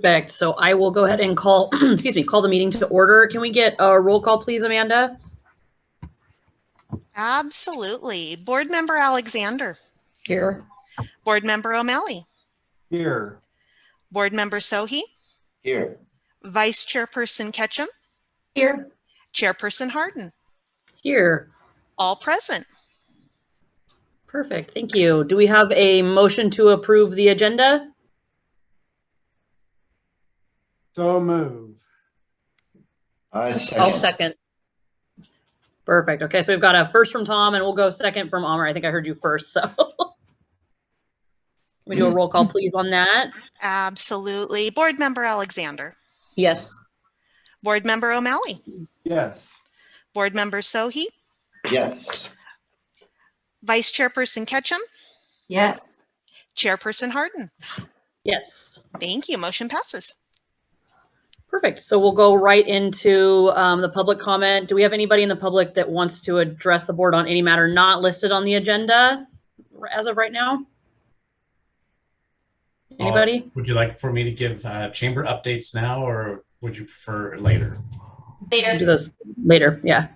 Perfect. So I will go ahead and call, excuse me, call the meeting to order. Can we get a roll call, please, Amanda? Absolutely. Board Member Alexander. Here. Board Member O'Malley. Here. Board Member Sohi. Here. Vice Chairperson Ketchum. Here. Chairperson Harden. Here. All present. Perfect. Thank you. Do we have a motion to approve the agenda? So move. I'll second. Perfect. Okay, so we've got a first from Tom, and we'll go second from Amr. I think I heard you first, so. Can we do a roll call, please, on that? Absolutely. Board Member Alexander. Yes. Board Member O'Malley. Yes. Board Member Sohi. Yes. Vice Chairperson Ketchum. Yes. Chairperson Harden. Yes. Thank you. Motion passes. Perfect. So we'll go right into the public comment. Do we have anybody in the public that wants to address the board on any matter not listed on the agenda as of right now? Anybody? Would you like for me to give chamber updates now, or would you prefer later? Later. We'll do those later. Yeah.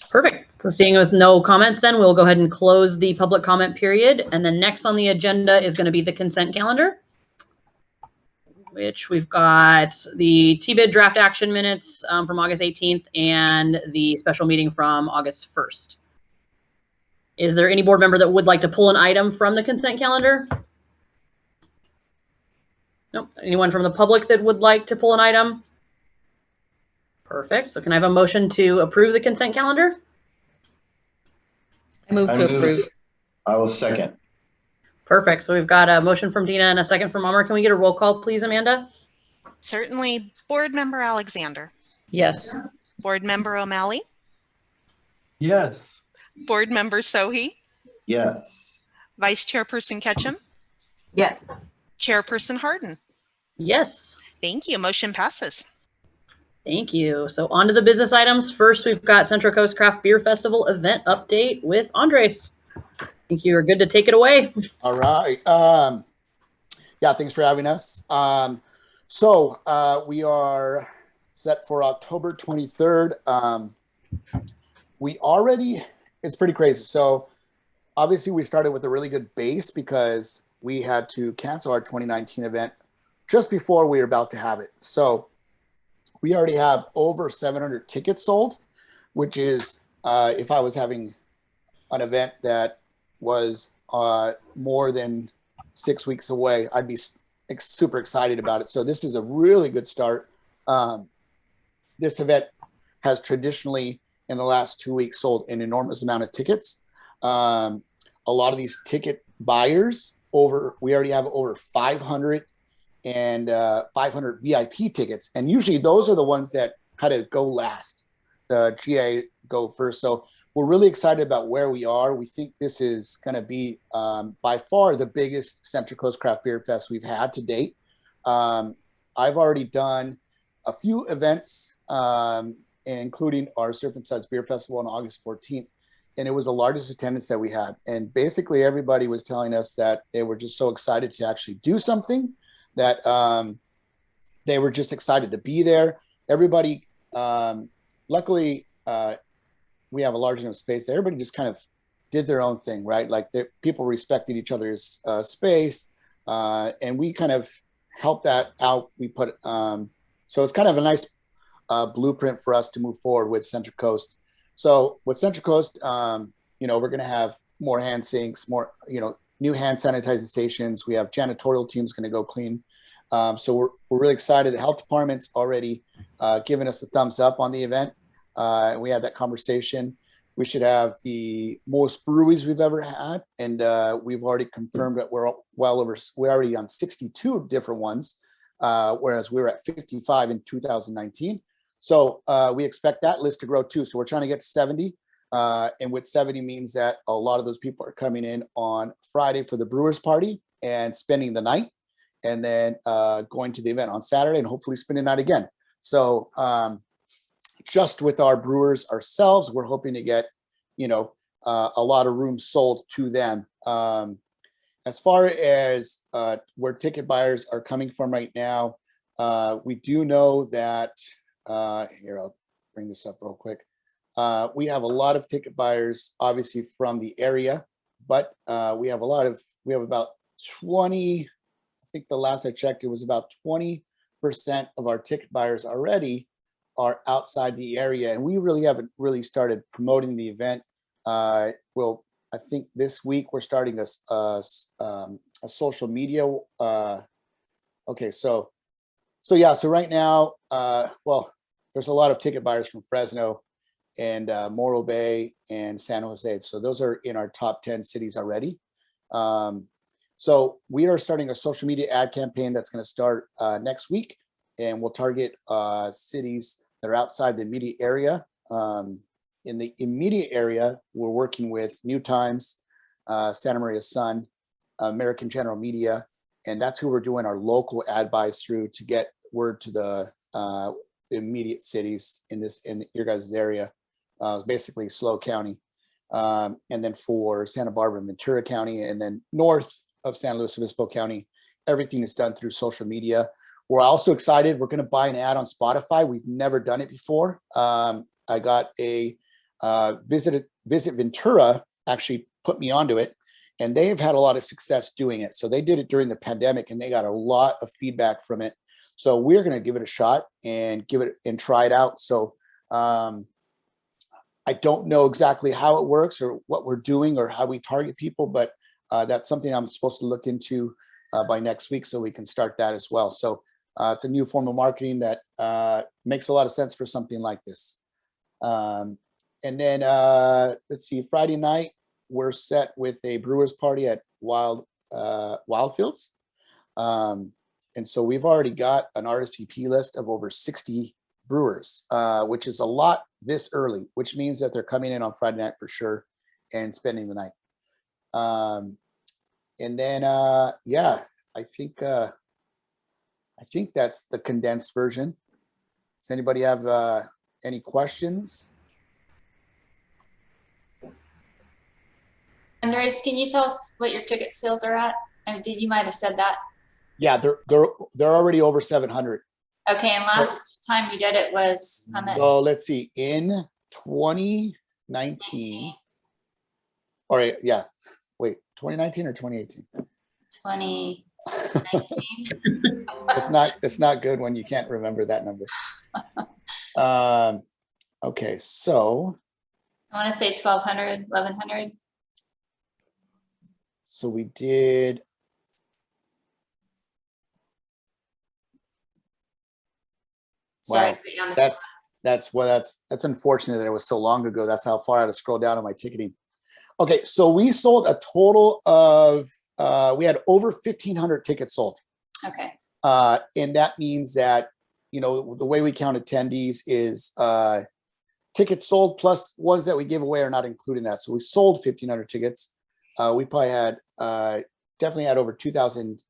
Perfect. So seeing with no comments, then we'll go ahead and close the public comment period. And then next on the agenda is going to be the consent calendar, which we've got the TBID draft action minutes from August 18th and the special meeting from August 1st. Is there any board member that would like to pull an item from the consent calendar? Nope. Anyone from the public that would like to pull an item? Perfect. So can I have a motion to approve the consent calendar? I move to approve. I will second. Perfect. So we've got a motion from Dina and a second from Amr. Can we get a roll call, please, Amanda? Certainly. Board Member Alexander. Yes. Board Member O'Malley. Yes. Board Member Sohi. Yes. Vice Chairperson Ketchum. Yes. Chairperson Harden. Yes. Thank you. Motion passes. Thank you. So on to the business items. First, we've got Central Coast Craft Beer Festival event update with Andres. I think you are good to take it away. All right. Yeah, thanks for having us. So we are set for October 23rd. It's pretty crazy. So obviously we started with a really good base because we had to cancel our 2019 event just before we were about to have it. So we already have over 700 tickets sold, which is, if I was having an event that was more than 6 weeks away, I'd be super excited about it. So this is a really good start. This event has traditionally, in the last 2 weeks, sold an enormous amount of tickets. A lot of these ticket buyers, we already have over 500 and 500 VIP tickets. And usually those are the ones that kind of go last. The GA go first. So we're really excited about where we are. We think this is going to be by far the biggest Central Coast Craft Beer Fest we've had to date. I've already done a few events, including our Surf and Suds Beer Festival on August 14th. And it was the largest attendance that we had. And basically everybody was telling us that they were just so excited to actually do something, that they were just excited to be there. Everybody, luckily, we have a large enough space. Everybody just kind of did their own thing, right? Like people respected each other's space, and we kind of helped that out. We put, so it's kind of a nice blueprint for us to move forward with Central Coast. So with Central Coast, we're going to have more hand sinks, more, new hand sanitizing stations. We have janitorial teams going to go clean. So we're really excited. The health department's already given us the thumbs up on the event. We had that conversation. We should have the most breweries we've ever had. And we've already confirmed that we're already on 62 different ones, whereas we were at 55 in 2019. So we expect that list to grow too. So we're trying to get to 70. And with 70 means that a lot of those people are coming in on Friday for the brewers party and spending the night, and then going to the event on Saturday and hopefully spending that again. So just with our brewers ourselves, we're hoping to get, a lot of rooms sold to them. as far as where ticket buyers are coming from right now, we do know that, here, I'll bring this up real quick. We have a lot of ticket buyers, obviously from the area, but we have about 20, I think the last I checked, it was about 20% of our ticket buyers already are outside the area. And we really haven't really started promoting the event. Well, I think this week we're starting a social media. Okay, so right now, well, there's a lot of ticket buyers from Fresno and Morro Bay and San Jose. So those are in our top 10 cities already. So we are starting a social media ad campaign that's going to start next week, and we'll target cities that are outside the immediate area. In the immediate area, we're working with New Times, Santa Maria Sun, American General Media, and that's who we're doing our local ad buys through to get word to the immediate cities in your guys' area, basically SLO County. And then for Santa Barbara and Ventura County, and then north of San Luis Obispo County, everything is done through social media. We're also excited. We're going to buy an ad on Spotify. We've never done it before. I got a Visit Ventura actually put me onto it, and they've had a lot of success doing it. So they did it during the pandemic, and they got a lot of feedback from it. So we're going to give it a shot and try it out. So I don't know exactly how it works or what we're doing or how we target people, but that's something I'm supposed to look into by next week, so we can start that as well. So it's a new form of marketing that makes a lot of sense for something like this. And then let's see, Friday night, we're set with a Brewers party at Wildfields. And so we've already got an RSVP list of over 60 brewers, which is a lot this early, which means that they're coming in on Friday night for sure and spending the night. And then, yeah, I think that's the condensed version. Does anybody have any questions? Andres, can you tell us what your ticket sales are at? And you might have said that. Yeah, they're already over 700. Okay, and last time you did it was how much? So let's see, in 2019, or yeah, wait, 2019 or 2018? 2019. It's not good when you can't remember that number. Okay, so I want to say 1,200, 1,100. So we did. Sorry, Wow, put you on the spot. that's unfortunate that it was so long ago. That's how far I had to scroll down on my ticketing. Okay, so we sold a total of we had over 1,500 tickets sold. Okay. And that means that, you know, the way we count attendees is tickets sold plus ones that we give away are not including that. So we sold 1,500 tickets. We probably had definitely had over 2,000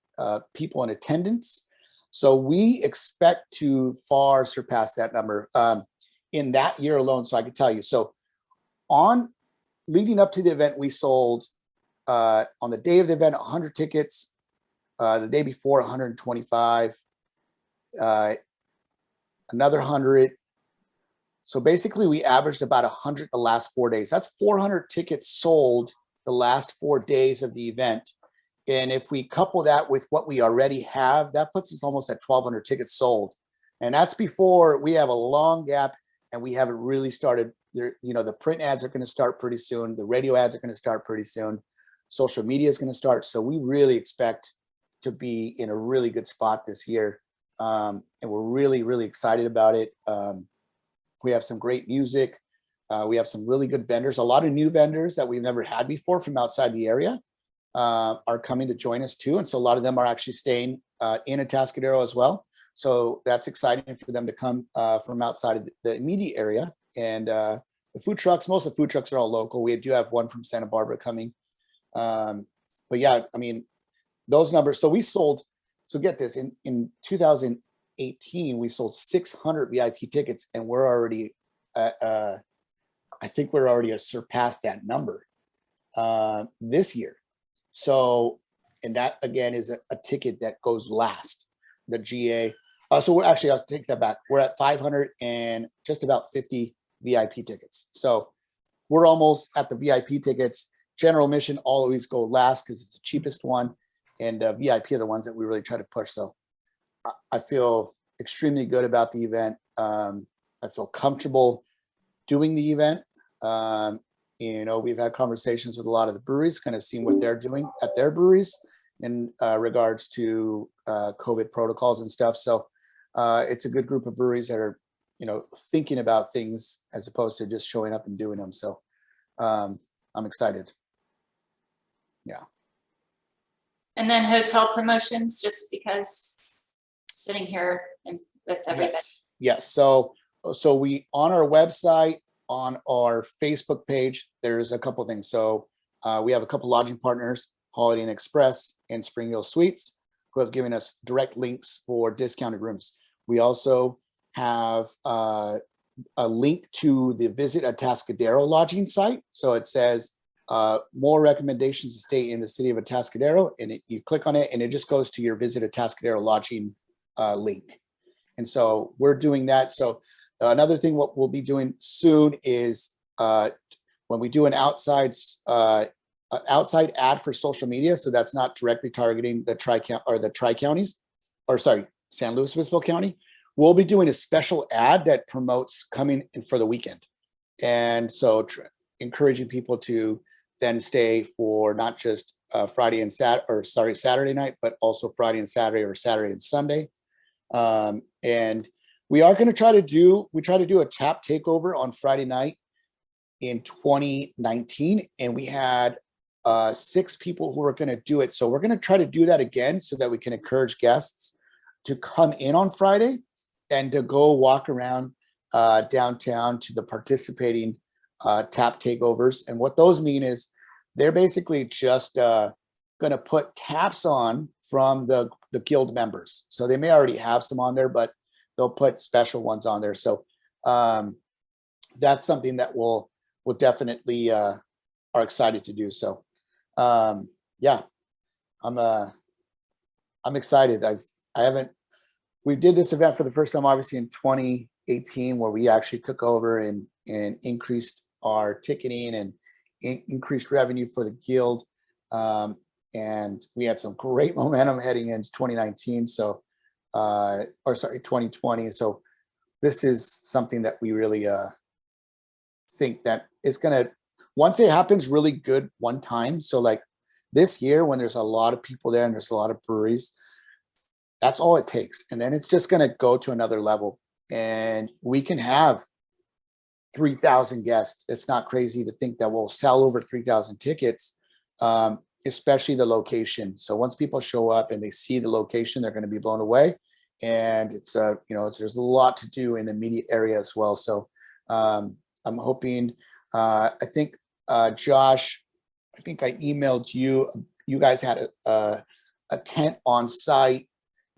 people in attendance. So we expect to far surpass that number in that year alone. So I could tell you. So on leading up to the event, we sold on the day of the event 100 tickets. The day before 125, another 100. So basically we averaged about 100 the last 4 days. That's 400 tickets sold the last 4 days of the event. And if we couple that with what we already have, that puts us almost at 1,200 tickets sold. And that's before we have a long gap and we haven't really started. You know, the print ads are going to start pretty soon. The radio ads are going to start pretty soon. Social media is going to start. So we really expect to be in a really good spot this year. And we're really, really excited about it. We have some great music. We have some really good vendors. A lot of new vendors that we've never had before from outside the area are coming to join us too. And so a lot of them are actually staying in Atascadero as well. So that's exciting for them to come from outside of the immediate area. And the food trucks, most of the food trucks are all local. We do have one from Santa Barbara coming. But yeah, I mean, those numbers. So we sold, so get this, in 2018, we sold 600 VIP tickets and we're already, I think we're already surpassed that number this year. So And that again is a ticket that goes last, the GA. So we're actually, I'll take that back. We're at 500 and just about 50 VIP tickets. So we're almost at the VIP tickets. General admission always go last because it's the cheapest one. And VIP are the ones that we really try to push. So I feel extremely good about the event. I feel comfortable doing the event. You know, we've had conversations with a lot of the breweries, kind of seeing what they're doing at their breweries in regards to COVID protocols and stuff. So it's a good group of breweries that are, you know, thinking about things as opposed to just showing up and doing them. So I'm excited. Yeah. And then hotel promotions, just because sitting here and with everybody. Yes. So we, on our website, on our Facebook page, there's a couple things. So we have a couple lodging partners, Holiday Inn Express and Spring Hill Suites, who have given us direct links for discounted rooms. We also have a link to the Visit Atascadero lodging site. So it says more recommendations to stay in the city of Atascadero, and you click on it and it just goes to your Visit Atascadero lodging link. And so we're doing that. So another thing what we'll be doing soon is when we do an outside ad for social media, so that's not directly targeting the tri-counties, or sorry, San Luis Obispo County, we'll be doing a special ad that promotes coming in for the weekend. And so encouraging people to then stay for not just Saturday night, but also Friday and Saturday, or Saturday and Sunday. And we are going to try to do a tap takeover on Friday night in 2019. And we had 6 people who were going to do it. So we're going to try to do that again so that we can encourage guests to come in on Friday and to go walk around downtown to the participating tap takeovers. And what those mean is they're basically just going to put taps on from the guild members. So they may already have some on there, but they'll put special ones on there. So that's something that we'll definitely are excited to do. So yeah, I'm excited. We did this event for the first time, obviously in 2018, where we actually took over and increased our ticketing and increased revenue for the guild. And we had some great momentum heading into 2019. So, 2020. So this is something that we really think that it's gonna, once it happens really good one time. So like this year, when there's a lot of people there and there's a lot of breweries, that's all it takes. And then it's just gonna go to another level, and we can have 3,000 guests. It's not crazy to think that we'll sell over 3,000 tickets, especially the location. So once people show up and they see the location, they're going to be blown away. And it's there's a lot to do in the immediate area as well. So I'm hoping, I think Josh, I think I emailed you. You guys had a tent on site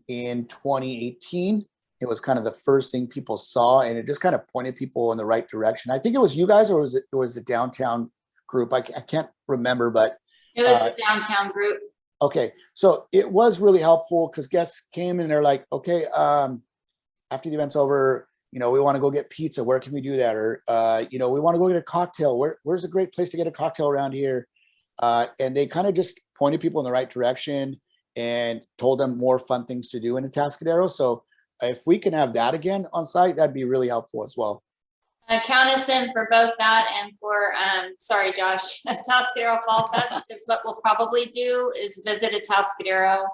in 2018. It was kind of the first thing people saw, and it just kind of pointed people in the right direction. I think it was you guys, or was it the downtown group? I can't remember, but It was the downtown group. okay, so it was really helpful because guests came and they're like, okay, after the event's over, we want to go get pizza. Where can we do that? Or we want to go get a cocktail. Where's a great place to get a cocktail around here? And they kind of just pointed people in the right direction and told them more fun things to do in Atascadero. So if we can have that again on site, that'd be really helpful as well. Count us in for both that and for, sorry, Josh, Atascadero Fall Fest, because what we'll probably do is visit Atascadero.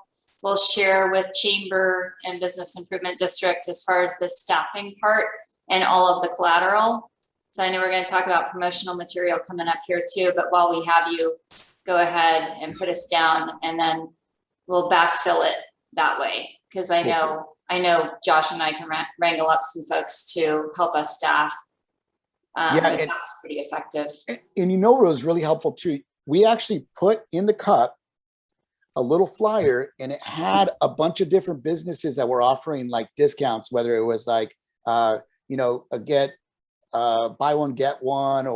We'll share with Chamber and Business Improvement District as far as the staffing part and all of the collateral. So I know we're going to talk about promotional material coming up here too, but while we have you, go ahead and put us down, and then we'll backfill it that way. Because I know Josh and I can wrangle up some folks to help us staff. But that's pretty effective. And what was really helpful too, we actually put in the cup a little flyer, and it had a bunch of different businesses that were offering like discounts, whether it was like buy one get one,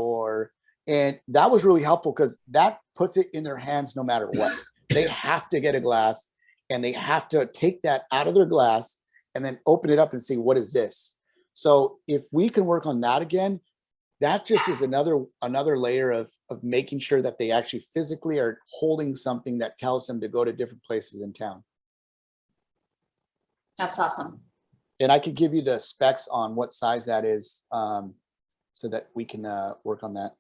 and that was really helpful because that puts it in their hands no matter what. they have to get a glass and they have to take that out of their glass and then open it up and say, what is this? So if we can work on that again, that just is another layer of making sure that they actually physically are holding something that tells them to go to different places in town. That's awesome. And I could give you the specs on what size that is, so that we can work on that.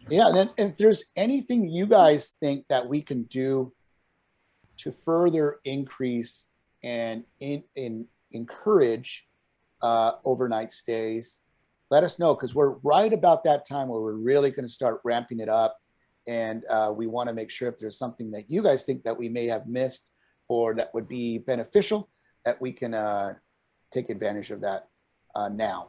Yeah, and then if there's anything you guys think that we can do to further increase and encourage overnight stays, let us know, because we're right about that time where we're really going to start ramping it up. And we want to make sure if there's something that you guys think that we may have missed or that would be beneficial, that we can take advantage of that now.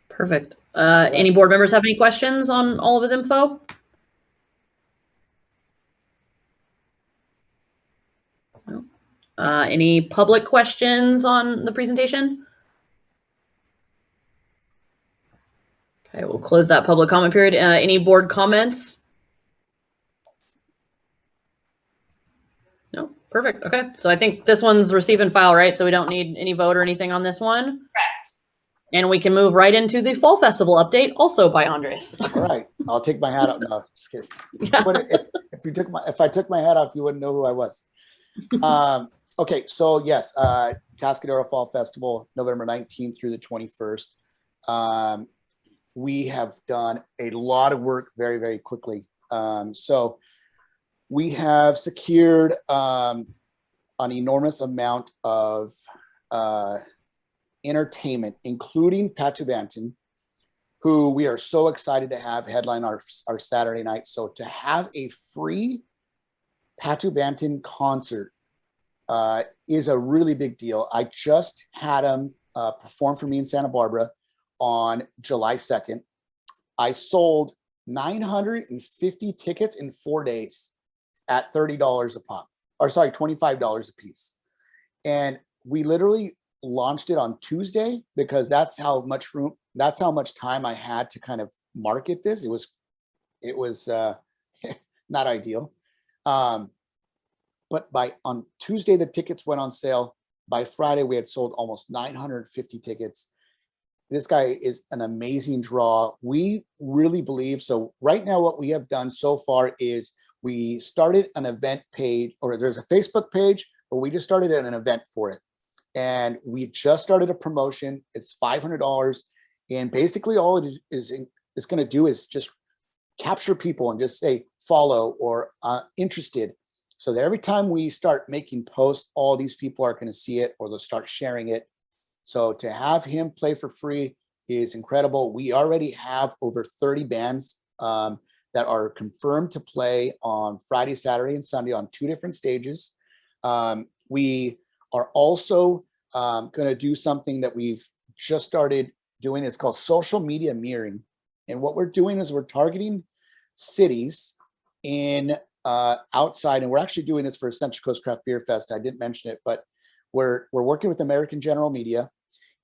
Perfect. Any board members have any questions on all of his info? No. Any public questions on the presentation? Okay, we'll close that public comment period. Any board comments? No, perfect. Okay, so I think this one's receive and file, right? So we don't need any vote or anything on this one. Correct. And we can move right into the Fall Festival update, also by Andres. All right, I'll take my hat off. No, just kidding. Yeah. But if I took my hat off, you wouldn't know who I was. Okay, so yes, Atascadero Fall Festival, November 19th through the 21st. We have done a lot of work very, very quickly. So we have secured an enormous amount of entertainment, including Patu Banton, who we are so excited to have headline our Saturday night. So to have a free Patu Banton concert is a really big deal. I just had him perform for me in Santa Barbara on July 2nd. I sold 950 tickets in 4 days at $30 a pop, or sorry, $25 a piece. And we literally launched it on Tuesday because that's how much time I had to kind of market this. It was not ideal. But on Tuesday, the tickets went on sale. By Friday, we had sold almost 950 tickets. This guy is an amazing draw. We really believe, so right now what we have done so far is we started an event page, or there's a Facebook page, but we just started an event for it. And we just started a promotion. It's $500. And basically all it is going to do is just capture people and just say follow or interested. So that every time we start making posts, all these people are going to see it or they'll start sharing it. So to have him play for free is incredible. We already have over 30 bands that are confirmed to play on Friday, Saturday, and Sunday on 2 different stages. We are also going to do something that we've just started doing. It's called social media mirroring. And what we're doing is we're targeting cities in outside, and we're actually doing this for Central Coast Craft Beer Fest. I didn't mention it, but we're working with American General Media.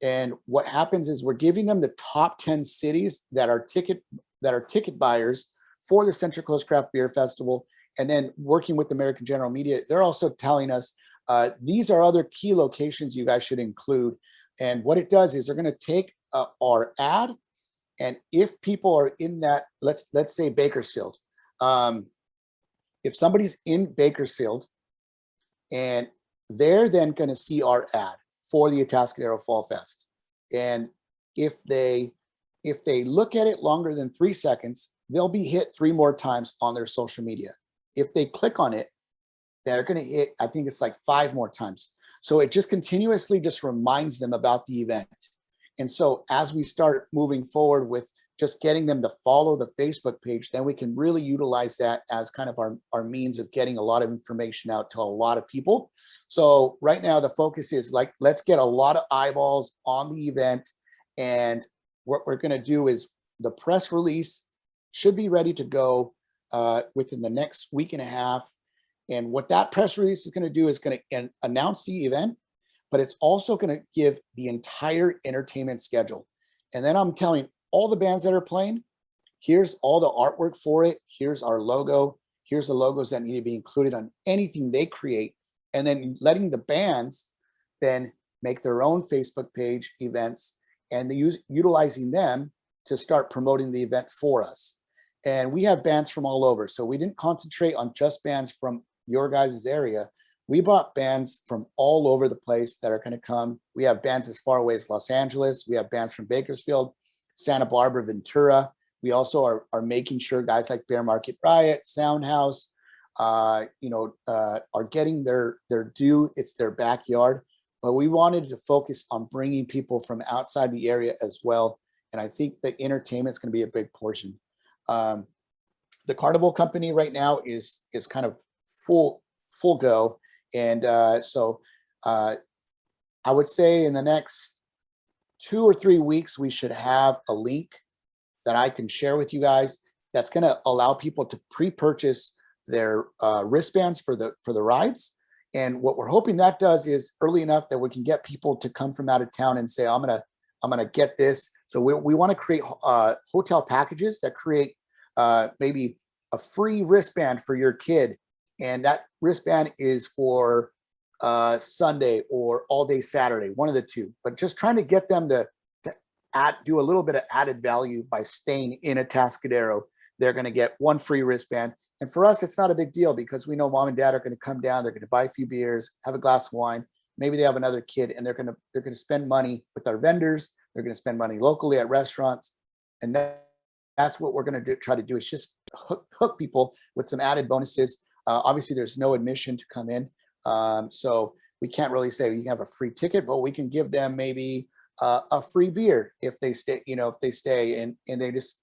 And what happens is we're giving them the top 10 cities that are ticket buyers for the Central Coast Craft Beer Festival. And then working with American General Media, they're also telling us these are other key locations you guys should include. And what it does is they're going to take our ad, and if people are in that, let's say Bakersfield, if somebody's in Bakersfield, and they're then going to see our ad for the Atascadero Fall Fest, and if they look at it longer than 3 seconds, they'll be hit 3 more times on their social media. If they click on it, they're going to hit, I think it's like 5 more times. So it just continuously just reminds them about the event. And so as we start moving forward with just getting them to follow the Facebook page, then we can really utilize that as kind of our means of getting a lot of information out to a lot of people. So right now the focus is like, let's get a lot of eyeballs on the event. And what we're going to do is the press release should be ready to go within the next week and a half. And what that press release is going to do is going to announce the event, but it's also going to give the entire entertainment schedule. And then I'm telling all the bands that are playing, here's all the artwork for it. Here's our logo. Here's the logos that need to be included on anything they create. And then letting the bands then make their own Facebook page events and utilizing them to start promoting the event for us. And we have bands from all over. So we didn't concentrate on just bands from your guys' area. We brought bands from all over the place that are going to come. We have bands as far away as Los Angeles. We have bands from Bakersfield, Santa Barbara, Ventura. We also are making sure guys like Bear Market Riot, Soundhouse, are getting their due. It's their backyard. But we wanted to focus on bringing people from outside the area as well. And I think the entertainment is going to be a big portion. The Carnival Company right now is kind of full go. And so I would say in the next 2 or 3 weeks, we should have a link that I can share with you guys that's going to allow people to pre-purchase their wristbands for the rides. And what we're hoping that does is early enough that we can get people to come from out of town and say, I'm gonna get this. So we want to create hotel packages that create maybe a free wristband for your kid. And that wristband is for Sunday or all day Saturday, one of the two. But just trying to get them to do a little bit of added value by staying in Atascadero. They're going to get one free wristband. And for us, it's not a big deal because we know mom and dad are going to come down. They're going to buy a few beers, have a glass of wine. Maybe they have another kid, and they're going to spend money with our vendors. They're going to spend money locally at restaurants, and that's what we're going to try to do is just hook people with some added bonuses. Obviously, there's no admission to come in, so we can't really say you can have a free ticket, but we can give them maybe a free beer if they stay. If they stay and they just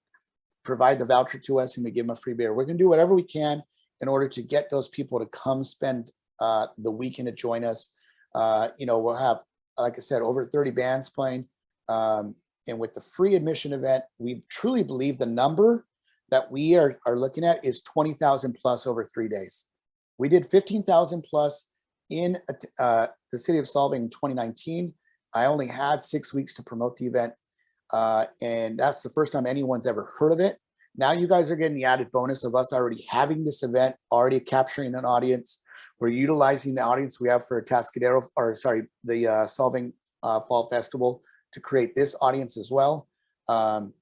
provide the voucher to us and we give them a free beer. We're going to do whatever we can in order to get those people to come spend the weekend to join us. We'll have, like I said, over 30 bands playing. And with the free admission event, we truly believe the number that we are looking at is 20,000 plus over 3 days. We did 15,000 plus in the city of Solvang in 2019. I only had 6 weeks to promote the event. And that's the first time anyone's ever heard of it. Now you guys are getting the added bonus of us already having this event, already capturing an audience. We're utilizing the audience we have for Atascadero, the Solvang Fall Festival to create this audience as well. And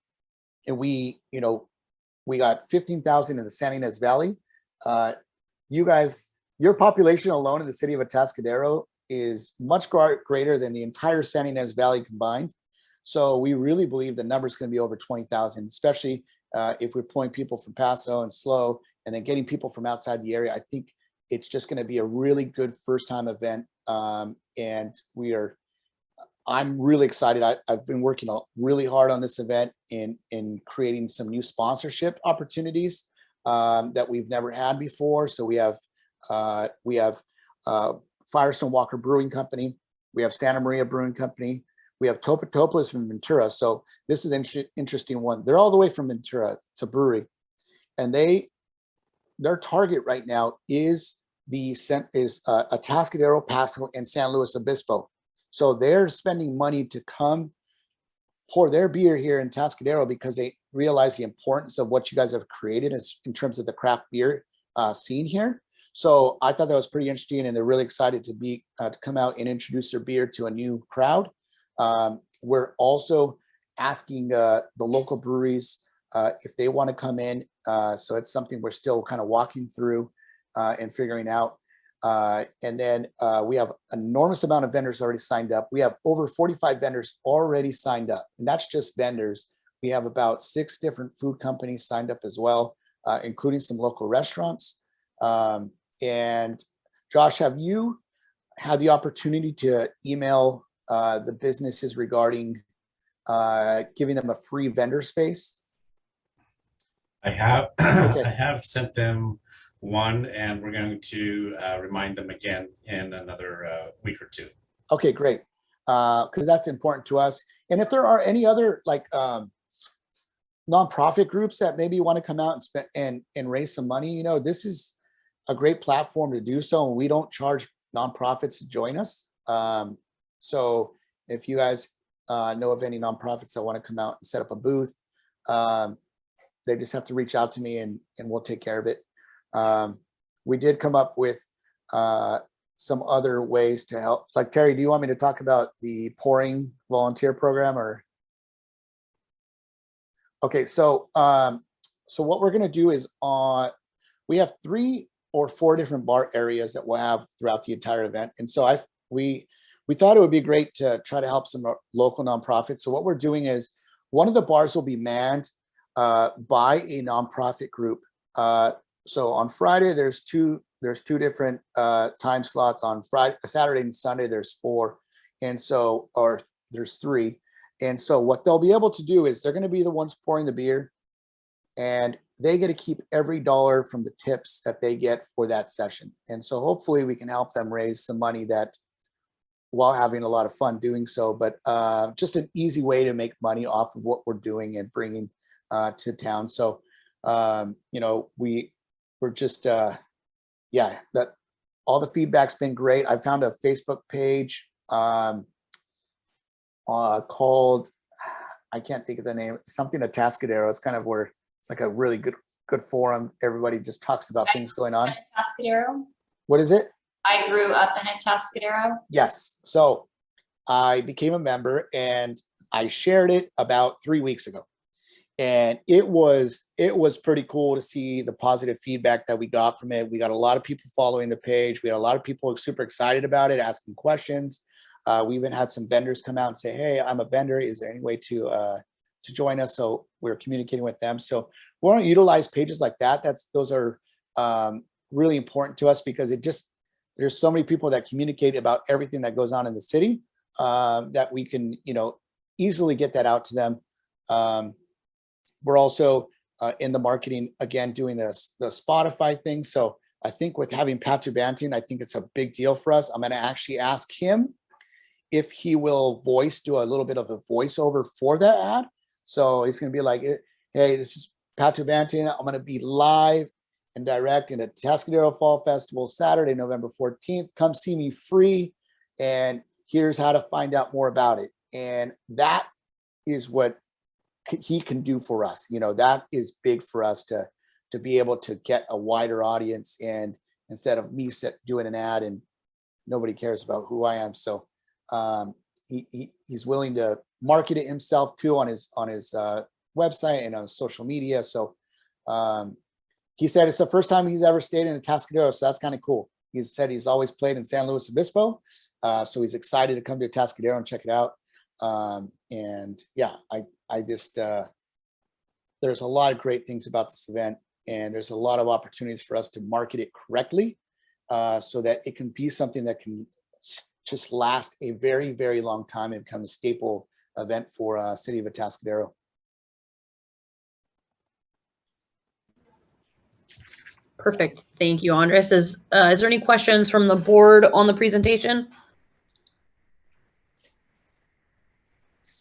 we got 15,000 in the San Ynez Valley. You guys, your population alone in the city of Atascadero is much greater than the entire San Ynez Valley combined. So we really believe the number is going to be over 20,000, especially if we're pulling people from Paso and SLO and then getting people from outside the area. I think it's just going to be a really good first time event. And I'm really excited. I've been working really hard on this event in creating some new sponsorship opportunities that we've never had before. So we have Firestone Walker Brewing Company. We have Santa Maria Brewing Company. We have Topa Topas from Ventura. So this is an interesting one. They're all the way from Ventura. It's a brewery. And their target right now is Atascadero, Paso, and San Luis Obispo. So they're spending money to come pour their beer here in Atascadero because they realize the importance of what you guys have created in terms of the craft beer scene here. So I thought that was pretty interesting, and they're really excited to come out and introduce their beer to a new crowd. We're also asking the local breweries if they want to come in. So it's something we're still kind of walking through and figuring out. And then we have an enormous amount of vendors already signed up. We have over 45 vendors already signed up, and that's just vendors. We have about 6 different food companies signed up as well, including some local restaurants. And Josh, have you had the opportunity to email the businesses regarding giving them a free vendor space? I have. Okay. I have sent them one, and we're going to remind them again in another week or 2. Okay, great. Because that's important to us. And if there are any other nonprofit groups that maybe want to come out and spend and raise some money, this is a great platform to do so, and we don't charge nonprofits to join us. So if you guys know of any nonprofits that want to come out and set up a booth, they just have to reach out to me and we'll take care of it. We did come up with some other ways to help. Like, Terry, do you want me to talk about the pouring volunteer program or? Okay, so so what we're going to do is we have 3 or 4 different bar areas that we'll have throughout the entire event. And so we thought it would be great to try to help some local nonprofits. So what we're doing is one of the bars will be manned by a nonprofit group. So on Friday, there's two different time slots. On Friday, Saturday and Sunday, there's 4. And so, or there's 3. And so what they'll be able to do is they're going to be the ones pouring the beer, and they get to keep every dollar from the tips that they get for that session. And so hopefully we can help them raise some money that while having a lot of fun doing so, but just an easy way to make money off of what we're doing and bringing to town. So, you know, we're just, yeah, that all the feedback's been great. I found a Facebook page called, I can't think of the name, something Atascadero. It's kind of where it's like a really good forum. Everybody just talks about things going on. Atascadero. What is it? I grew up in Atascadero. Yes. So I became a member and I shared it about 3 weeks ago. And it was pretty cool to see the positive feedback that we got from it. We got a lot of people following the page. We had a lot of people super excited about it, asking questions. We even had some vendors come out and say, hey, I'm a vendor. Is there any way to join us? So we're communicating with them. So we want to utilize pages like that. Those are really important to us because there's so many people that communicate about everything that goes on in the city that we can, you know, easily get that out to them. We're also in the marketing, again, doing the Spotify thing. So I think with having Patu Banting, I think it's a big deal for us. I'm going to actually ask him if he will do a little bit of a voiceover for that ad. So he's going to be like, hey, this is Patu Banting. I'm going to be live and direct in the Atascadero Fall Festival, Saturday, November 14th. Come see me free. And here's how to find out more about it. And that is what he can do for us. You know, that is big for us to be able to get a wider audience, and instead of me doing an ad and nobody cares about who I am. So he's willing to market it himself too on his website and on social media. So he said it's the first time he's ever stayed in Atascadero, so that's kind of cool. He said he's always played in San Luis Obispo, so he's excited to come to Atascadero and check it out. And yeah, I just there's a lot of great things about this event, and there's a lot of opportunities for us to market it correctly, so that it can be something that can just last a very, very long time and become a staple event for City of Atascadero. Perfect. Thank you, Andres. Is there any questions from the board on the presentation?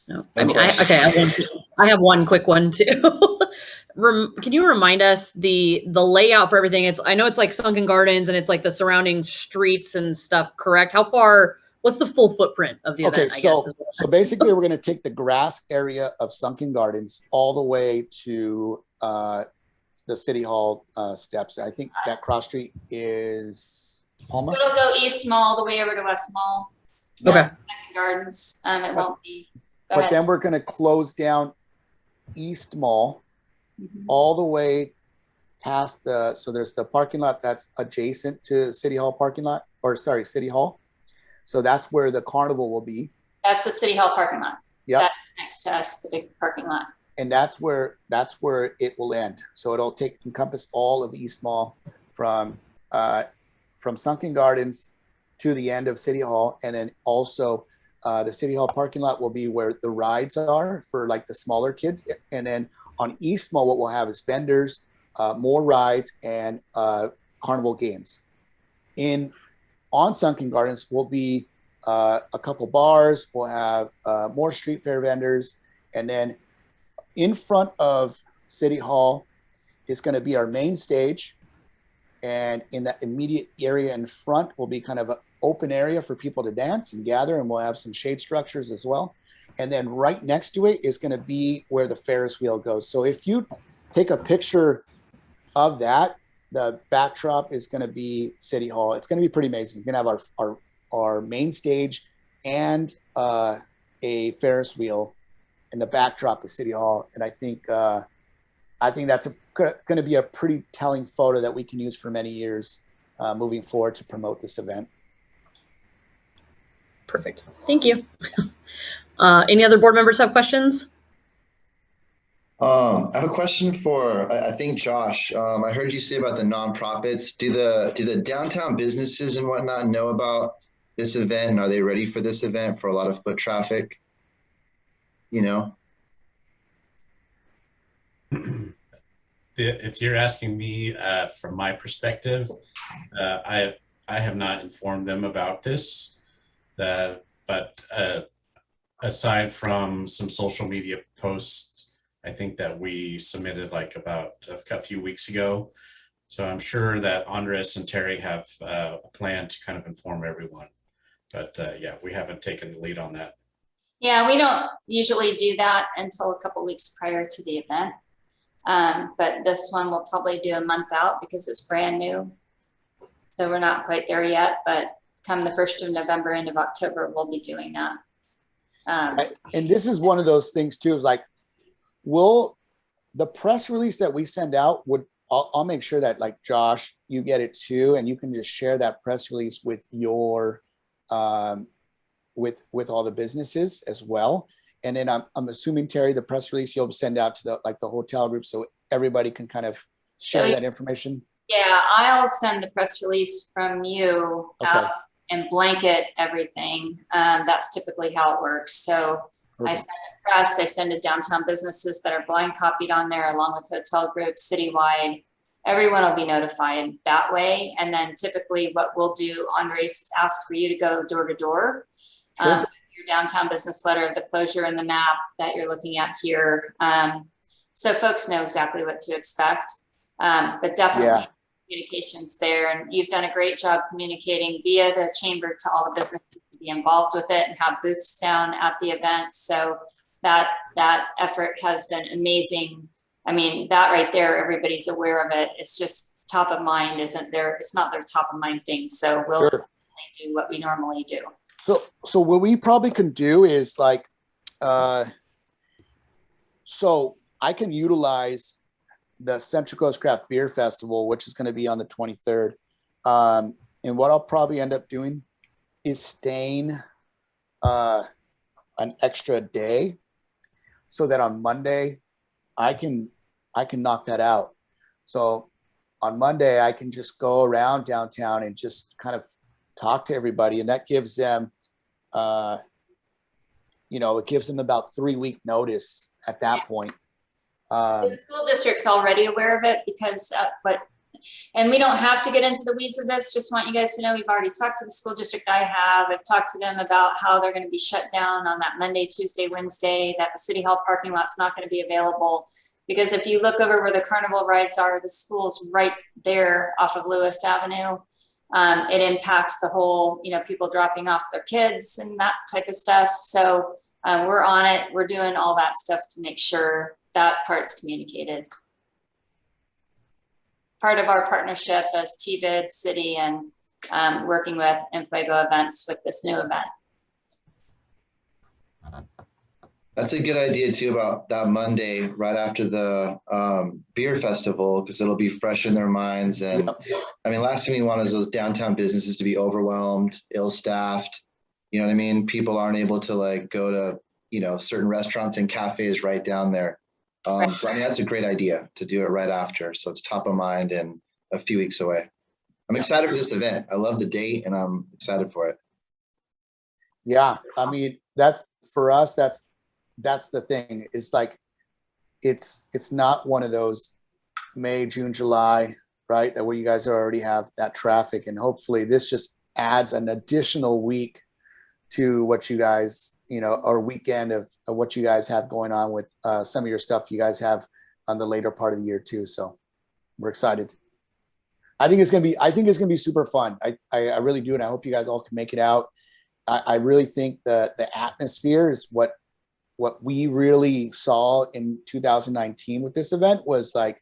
No. I mean, I have one quick one too. Can you remind us the layout for everything? I know it's like Sunken Gardens and it's like the surrounding streets and stuff, correct? What's the full footprint of the event? So basically we're going to take the grass area of Sunken Gardens all the way to the City Hall steps. I think that cross street is Palma. So it'll go East Mall all the way over to West Mall. Okay. Second Gardens. It won't be. But then we're going to close down East Mall all the way past so there's the parking lot that's adjacent to City Hall parking lot, or sorry, City Hall. So that's where the carnival will be. That's the City Hall parking lot. Yeah. That's next to us, the big parking lot. And that's where it will end. So it'll encompass all of East Mall from Sunken Gardens to the end of City Hall, and then also the City Hall parking lot will be where the rides are for like the smaller kids. And then on East Mall, what we'll have is vendors, more rides, and carnival games. On Sunken Gardens will be a couple bars. We'll have more street fair vendors. And then in front of City Hall is going to be our main stage. And in that immediate area in front will be kind of an open area for people to dance and gather, and we'll have some shade structures as well. And then right next to it is going to be where the Ferris wheel goes. So if you take a picture of that, the backdrop is going to be City Hall. It's going to be pretty amazing. We're going to have our main stage and a Ferris wheel, and the backdrop is City Hall. And I think that's going to be a pretty telling photo that we can use for many years moving forward to promote this event. Perfect. Thank you. Any other board members have questions? I have a question for, I think, Josh. I heard you say about the nonprofits. Do the downtown businesses and whatnot know about this event? And are they ready for this event for a lot of foot traffic? You know? If you're asking me from my perspective, I have not informed them about this, but aside from some social media posts, I think that we submitted like about a few weeks ago. So I'm sure that Andres and Terry have a plan to kind of inform everyone. But yeah, we haven't taken the lead on that. Yeah, we don't usually do that until a couple weeks prior to the event. But this one we'll probably do a month out because it's brand new. So we're not quite there yet, but come the 1st of November, end of October, we'll be doing that. And this is one of those things too, is like, will the press release that we send out I'll make sure that, like, Josh, you get it too, and you can just share that press release with your with all the businesses as well. And then I'm assuming, Terry, the press release you'll send out to the hotel group so everybody can kind of share that information. Yeah, I'll send the press release from you out and blanket everything. That's typically how it works. So I send it press, I send it downtown businesses that are blind copied on there, along with hotel groups citywide. Everyone will be notified that way. And then typically what we'll do, Andres, is ask for you to go door to door. Sure. Your downtown business letter, the closure, and the map that you're looking at here. So folks know exactly what to expect. But definitely communication's there. And you've done a great job communicating via the chamber to all the businesses to be involved with it and have booths down at the event. So that effort has been amazing. I mean, that right there, everybody's aware of it. It's just top of mind, isn't there? It's not their top of mind thing. So we'll definitely do what we normally do. So what we probably can do is like, so I can utilize the Central Coast Craft Beer Festival, which is going to be on the 23rd. And what I'll probably end up doing is staying an extra day so that on Monday I can knock that out. So on Monday, I can just go around downtown and just kind of talk to everybody. And that gives them, it gives them about 3-week notice at that point. The school district's already aware of it because, and we don't have to get into the weeds of this. Just want you guys to know we've already talked to the school district. I've talked to them about how they're going to be shut down on that Monday, Tuesday, Wednesday, that the City Hall parking lot's not going to be available. Because if you look over where the carnival rides are, the school's right there off of Lewis Avenue. It impacts the whole, people dropping off their kids and that type of stuff. So we're on it. We're doing all that stuff to make sure that part's communicated. Part of our partnership as TBID, City, and working with Infuego Events with this new event. That's a good idea too about that Monday right after the beer festival, because it'll be fresh in their minds. And I mean, last thing we want is those downtown businesses to be overwhelmed, ill-staffed. You know what I mean? People aren't able to go to, certain restaurants and cafes right down there. So I mean, that's a great idea to do it right after. So it's top of mind and a few weeks away. I'm excited for this event. I love the date and I'm excited for it. Yeah. I mean, that's for us, that's the thing. It's like, it's not one of those May, June, July, right? That where you guys already have that traffic, and hopefully this just adds an additional week to what you guys, or weekend of what you guys have going on with some of your stuff you guys have on the later part of the year too. So we're excited. I think it's gonna be super fun. I really do, and I hope you guys all can make it out. I really think the atmosphere is what we really saw in 2019 with this event was like,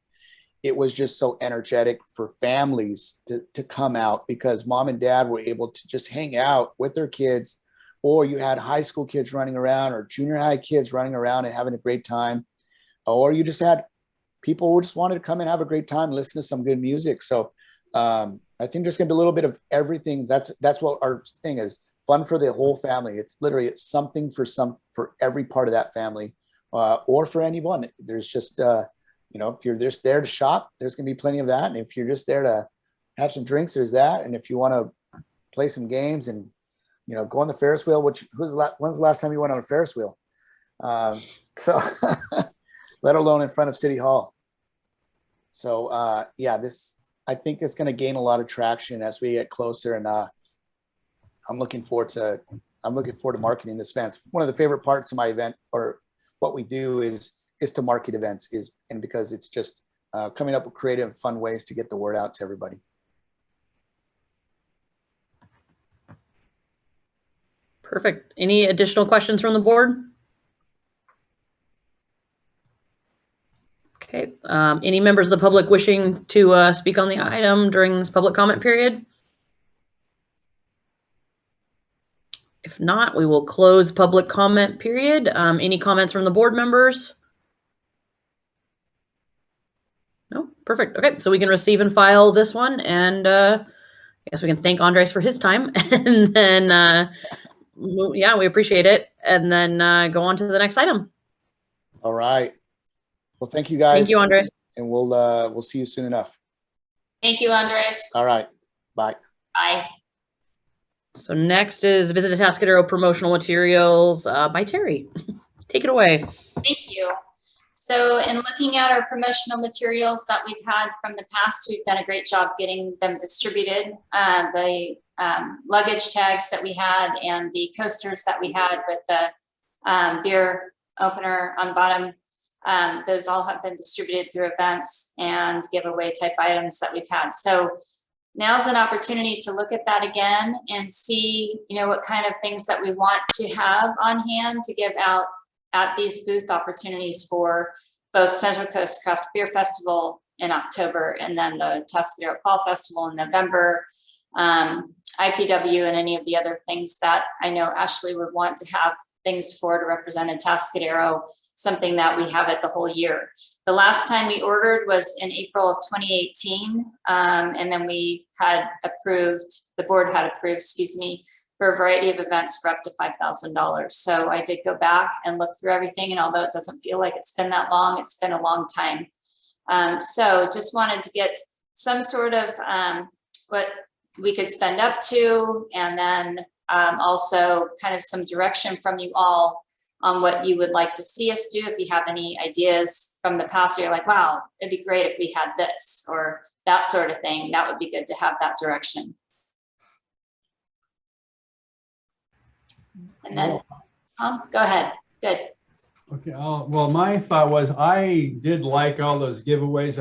it was just so energetic for families to come out, because mom and dad were able to just hang out with their kids, or you had high school kids running around or junior high kids running around and having a great time, or you just had people who just wanted to come and have a great time, listen to some good music. So I think there's gonna be a little bit of everything. That's what our thing is. Fun for the whole family. It's literally something for every part of that family, or for anyone. There's just if you're just there to shop, there's gonna be plenty of that. And if you're just there to have some drinks, there's that. And if you want to play some games and go on the Ferris wheel, when's the last time you went on a Ferris wheel? So let alone in front of City Hall. So I think it's going to gain a lot of traction as we get closer, and I'm looking forward to marketing this event. One of the favorite parts of my event, or what we do, is to market events, and because it's just coming up with creative, fun ways to get the word out to everybody. Perfect. Any additional questions from the board? Okay. Any members of the public wishing to speak on the item during this public comment period? If not, we will close public comment period. Any comments from the board members? No? Perfect. Okay, so we can receive and file this one, and I guess we can thank Andres for his time, and then yeah, we appreciate it, and then go on to the next item. All right. Well, thank you guys. Thank you, Andres. And we'll see you soon enough. Thank you, Andres. All right. Bye. Bye. So next is Visit Atascadero promotional materials by Terry. Take it away. Thank you. So in looking at our promotional materials that we've had from the past, we've done a great job getting them distributed. The luggage tags that we had and the coasters that we had with the beer opener on the bottom, those all have been distributed through events and giveaway type items that we've had. So now's an opportunity to look at that again and see, what kind of things that we want to have on hand to give out at these booth opportunities for both Central Coast Craft Beer Festival in October, and then the Atascadero Fall Festival in November, IPW, and any of the other things that I know Ashley would want to have things for to represent Atascadero, something that we have it the whole year. The last time we ordered was in April of 2018, and then we had approved, the board had approved, for a variety of events for up to $5,000. So I did go back and look through everything, and although it doesn't feel like it's been that long, it's been a long time. So just wanted to get some sort of what we could spend up to, and then also kind of some direction from you all on what you would like to see us do. If you have any ideas from the past, you're like, wow, it'd be great if we had this or that sort of thing, that would be good to have that direction. And then, go ahead. Good. Okay. Well, my thought was I did like all those giveaways.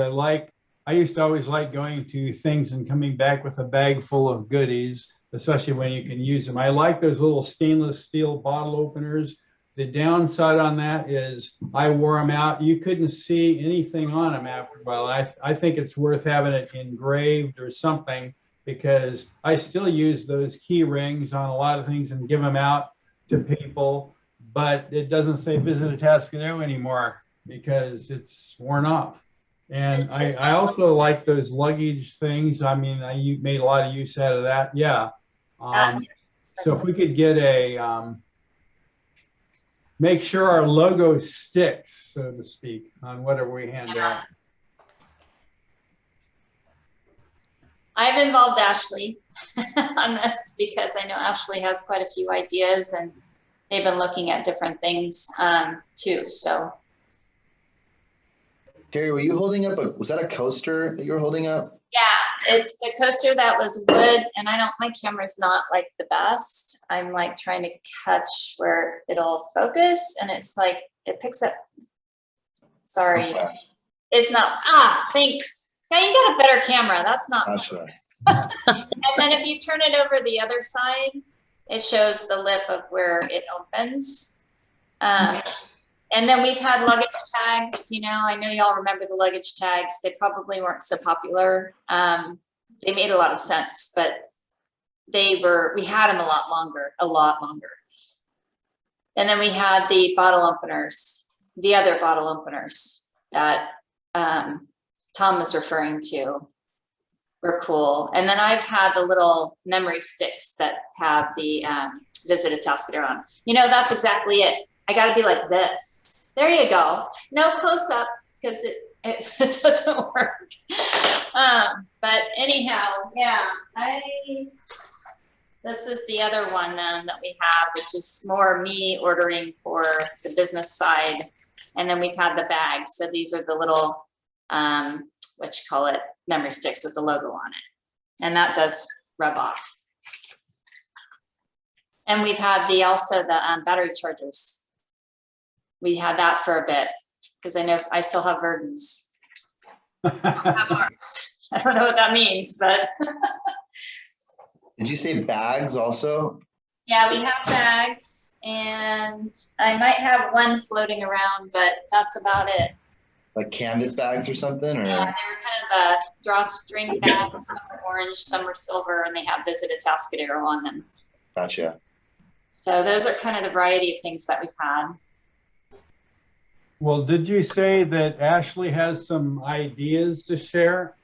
I used to always like going to things and coming back with a bag full of goodies, especially when you can use them. I like those little stainless steel bottle openers. The downside on that is I wore them out. You couldn't see anything on them after a while. I think it's worth having it engraved or something, because I still use those key rings on a lot of things and give them out to people, but it doesn't say Visit Atascadero anymore because it's worn off. And I also like those luggage things. I mean, I made a lot of use out of that. Yeah. So if we could get make sure our logo sticks, so to speak, on whatever we hand out. I've involved Ashley on this because I know Ashley has quite a few ideas, and they've been looking at different things too. So, Terry, were you holding up was that a coaster that you were holding up? yeah, it's the coaster that was wood, and my camera's not like the best. I'm like trying to catch where it'll focus, and it's like, it picks up. Sorry, Okay. it's not, thanks. Yeah, you got a better camera. That's not. That's right. And then if you turn it over the other side, it shows the lip of where it opens. And then we've had luggage tags. You know, I know y'all remember the luggage tags. They probably weren't so popular. They made a lot of sense, but we had them a lot longer. And then we had the bottle openers, the other bottle openers that Tom was referring to. Were cool. And then I've had the little memory sticks that have the Visit Atascadero on. You know, that's exactly it. I got to be like this. There you go. No close up because it doesn't work. But anyhow, yeah, this is the other one then that we have, which is more me ordering for the business side. And then we've had the bags. So these are the little, what you call it, memory sticks with the logo on it. And that does rub off. And we've had also the battery chargers. We had that for a bit because I know I still have burdens. I don't have hearts. I don't know what that means, but. Did you say bags also? Yeah, we have bags and I might have one floating around, but that's about it. Like canvas bags or something? Or? Yeah, they were kind of drawstring bags. Some are orange, some are silver, and they have Visit Atascadero on them. Gotcha. So those are kind of the variety of things that we've had. Well, did you say that Ashley has some ideas to share?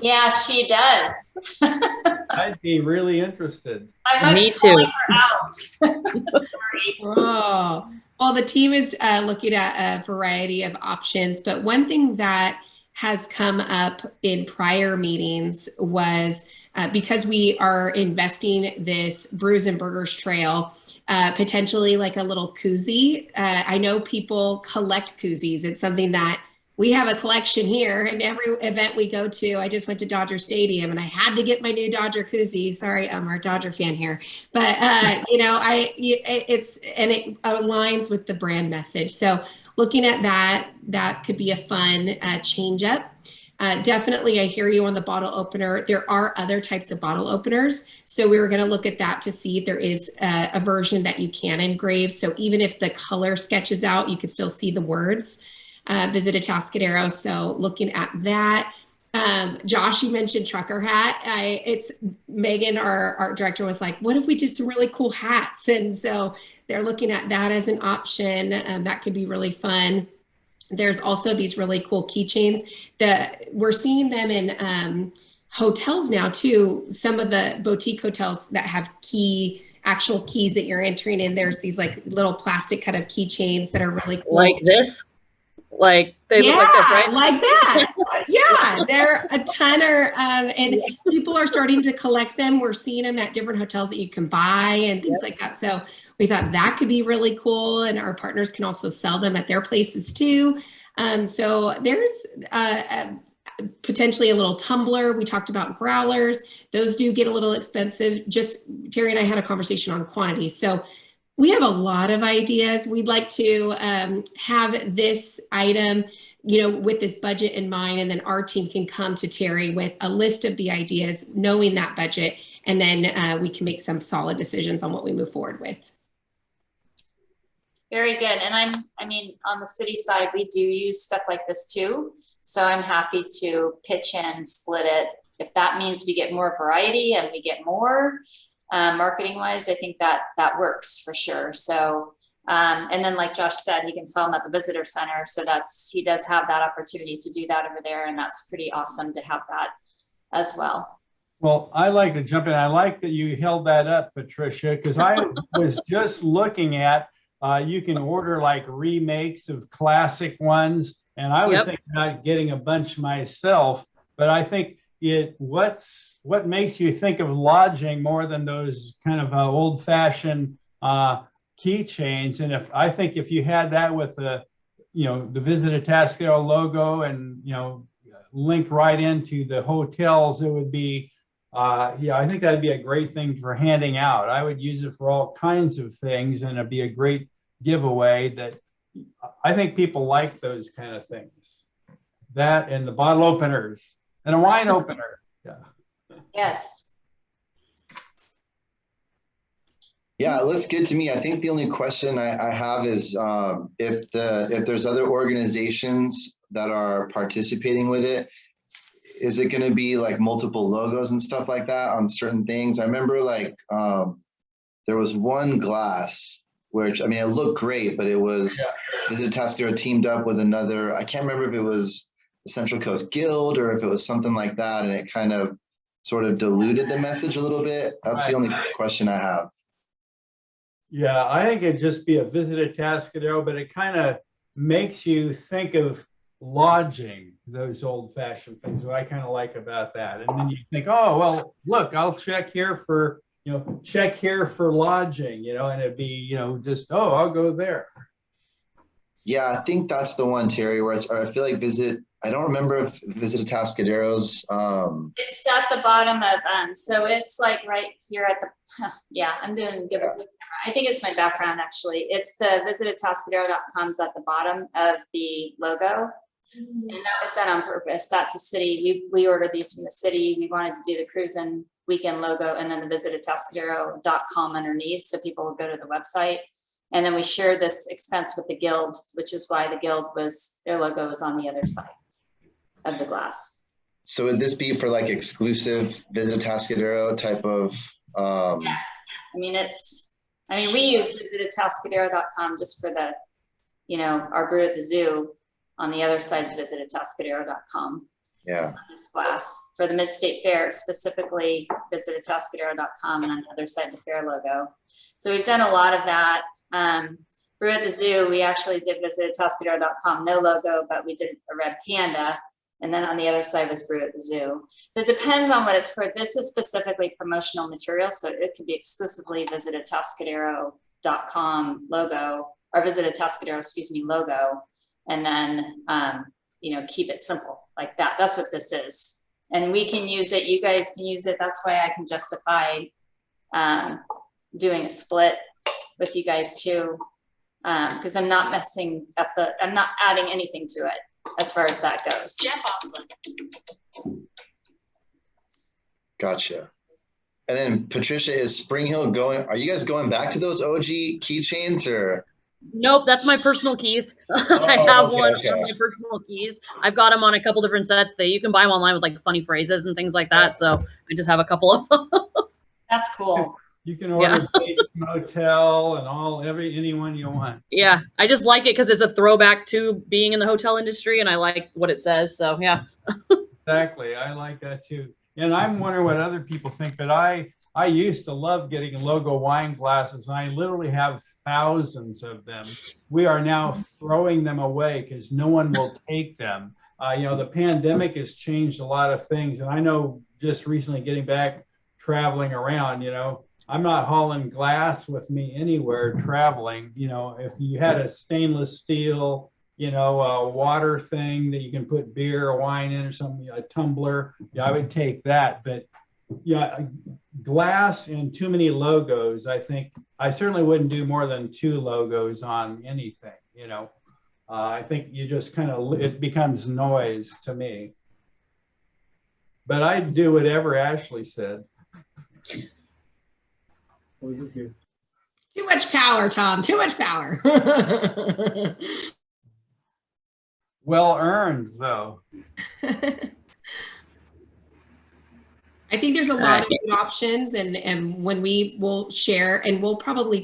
Yeah, she does. I'd be really interested. Me too. Pulling her out. Sorry. Oh, well, the team is looking at a variety of options, but one thing that has come up in prior meetings was because we are investing this Brews and Burgers Trail, potentially like a little koozie. I know people collect koozies. It's something that we have a collection here, and every event we go to, I just went to Dodger Stadium and I had to get my new Dodger koozie. Sorry, I'm our Dodger fan here, but you know, it aligns with the brand message. So looking at that could be a fun change up. Definitely, I hear you on the bottle opener. There are other types of bottle openers. So we were going to look at that to see if there is a version that you can engrave. So even if the color sketches out, you can still see the words. Visit Atascadero. So looking at that, Josh, you mentioned trucker hat. It's Megan, our art director, was like, what if we did some really cool hats? And so they're looking at that as an option. That could be really fun. There's also these really cool keychains that we're seeing them in hotels now too. Some of the boutique hotels that have actual keys that you're entering in. There's these like little plastic kind of keychains that are really cool. Like this? Like they look like this, right? Like that. Yeah, there a ton and people are starting to collect them. We're seeing them at different hotels that you can buy and things like that. So we thought that could be really cool, and our partners can also sell them at their places too. So there's potentially a little tumbler. We talked about growlers. Those do get a little expensive. Just Terry and I had a conversation on quantity. So we have a lot of ideas. We'd like to have this item, with this budget in mind, and then our team can come to Terry with a list of the ideas, knowing that budget, and then we can make some solid decisions on what we move forward with. Very good. And on the city side, we do use stuff like this too. So I'm happy to pitch in, split it. If that means we get more variety and we get more, marketing wise, I think that works for sure. So, and then like Josh said, he can sell them at the visitor center. So he does have that opportunity to do that over there. And that's pretty awesome to have that as well. Well, I like to jump in. I like that you held that up, Patricia, because I was just looking at, you can order like remakes of classic ones. And I was thinking about getting a bunch myself, but I think what makes you think of lodging more than those kind of old-fashioned keychains? And if you had that with the Visit Atascadero logo and link right into the hotels, it would be I think that'd be a great thing for handing out. I would use it for all kinds of things, and it'd be a great giveaway. That I think people like those kind of things. that and the bottle openers and a wine opener. Yeah. Yes. Yeah, it looks good to me. I think the only question I have is if there's other organizations that are participating with it, is it going to be like multiple logos and stuff like that on certain things? I remember like there was one glass, which, I mean, it looked great, but it was Visit Atascadero teamed up with another, I can't remember if it was the Central Coast Guild or if it was something like that, and it kind of sort of diluted the message a little bit. That's the only question I have. Yeah, I think it'd just be a Visit Atascadero, but it kind of makes you think of lodging, those old-fashioned things, what I kind of like about that. And then you think, oh, well, look, I'll check here for, check here for lodging, and it'd be, just, oh, I'll go there. Yeah, I think that's the one, Terry, where I feel like I don't remember if Visit Atascadero's. It's at the bottom of, so it's like right here at the, yeah, I'm doing good. I think it's my background, actually. It's the visitatascadero.com's at the bottom of the logo. And that was done on purpose. That's the city. We ordered these from the city. We wanted to do the cruising weekend logo and then the visitatascadero.com underneath, so people would go to the website. And then we share this expense with the Guild, which is why the Guild their logo is on the other side of the glass. So would this be for like exclusive Visit Atascadero type of? Yeah. We use visitatascadero.com just for the, our brew at the zoo. On the other side is visitatascadero.com. Yeah. This glass for the Mid-State Fair, specifically visitatascadero.com, and on the other side the fair logo. So we've done a lot of that. Brew at the zoo, we actually did visitatascadero.com, no logo, but we did a red panda. And then on the other side was Brew at the Zoo. So it depends on what it's for. This is specifically promotional material, so it could be exclusively visitatascadero.com logo, or Visitatascadero, logo, and then keep it simple like that. That's what this is. And we can use it, you guys can use it. That's why I can justify doing a split with you guys too, because I'm not messing up I'm not adding anything to it as far as that goes. Yeah, awesome. Gotcha. And then Patricia, is Spring Hill are you guys going back to those OG keychains or? Nope, that's my personal keys. I have one of my personal keys. I've got them on a couple different sets. You can buy them online with like funny phrases and things like that. So I just have a couple of them. That's cool. You can order Bates Motel and anyone you want. Yeah, I just like it because it's a throwback to being in the hotel industry, and I like what it says. So yeah. Exactly, I like that too. And I'm wondering what other people think, but I used to love getting logo wine glasses, and I literally have thousands of them. We are now throwing them away because no one will take them. The pandemic has changed a lot of things, and I know just recently getting back traveling around, I'm not hauling glass with me anywhere traveling. If you had a stainless steel, a water thing that you can put beer or wine in or something, a tumbler, I would take that. But glass and too many logos, I think I certainly wouldn't do more than 2 logos on anything. I think you just it becomes noise to me. But I'd do whatever Ashley said. Too much power, Tom. Too much power. Well earned, though. I think there's a lot of good options, and when we will share, and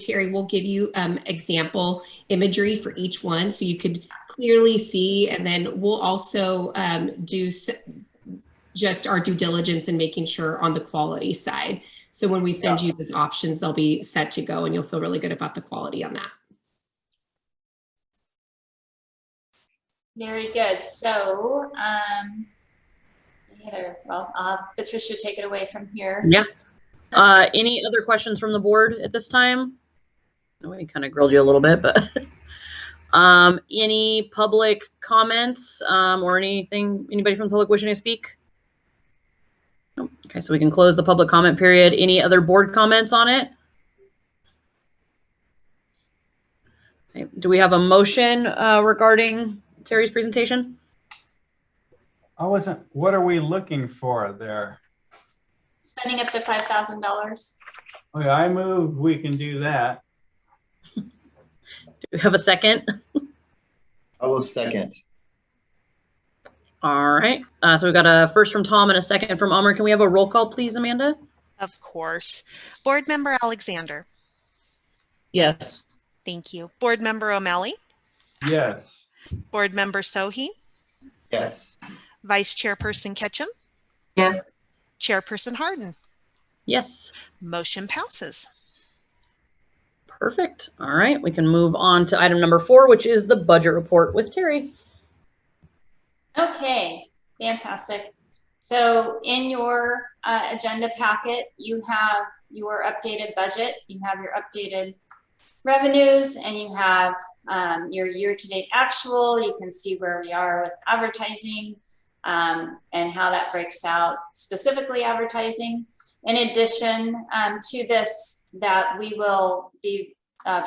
Terry will give you example imagery for each one so you could clearly see, and then we'll also do just our due diligence in making sure on the quality side. So when we send you those options, they'll be set to go and you'll feel really good about the quality on that. Very good. So, I'll have Patricia take it away from here. Yeah. Any other questions from the board at this time? We kind of grilled you a little bit, but any public comments or anything? Anybody from the public wishing to speak? Nope. Okay, so we can close the public comment period. Any other board comments on it? Okay. Do we have a motion regarding Terry's presentation? I wasn't, what are we looking for there? Spending up to $5,000. Okay, I move we can do that. Do you have a second? I will second. All right. So we've got a first from Tom and a second from Amr. Can we have a roll call, please, Amanda? Of course. Board Member Alexander. Yes. Thank you. Board Member O'Malley. Yes. Board Member Sohi. Yes. Vice Chairperson Ketchum. Yes. Chairperson Harden. Yes. Motion passes. Perfect. All right. We can move on to item number 4, which is the budget report with Terry. Okay, fantastic. So in your agenda packet, you have your updated budget, you have your updated revenues, and you have your year-to-date actual. You can see where we are with advertising and how that breaks out, specifically advertising. In addition to this, that we will be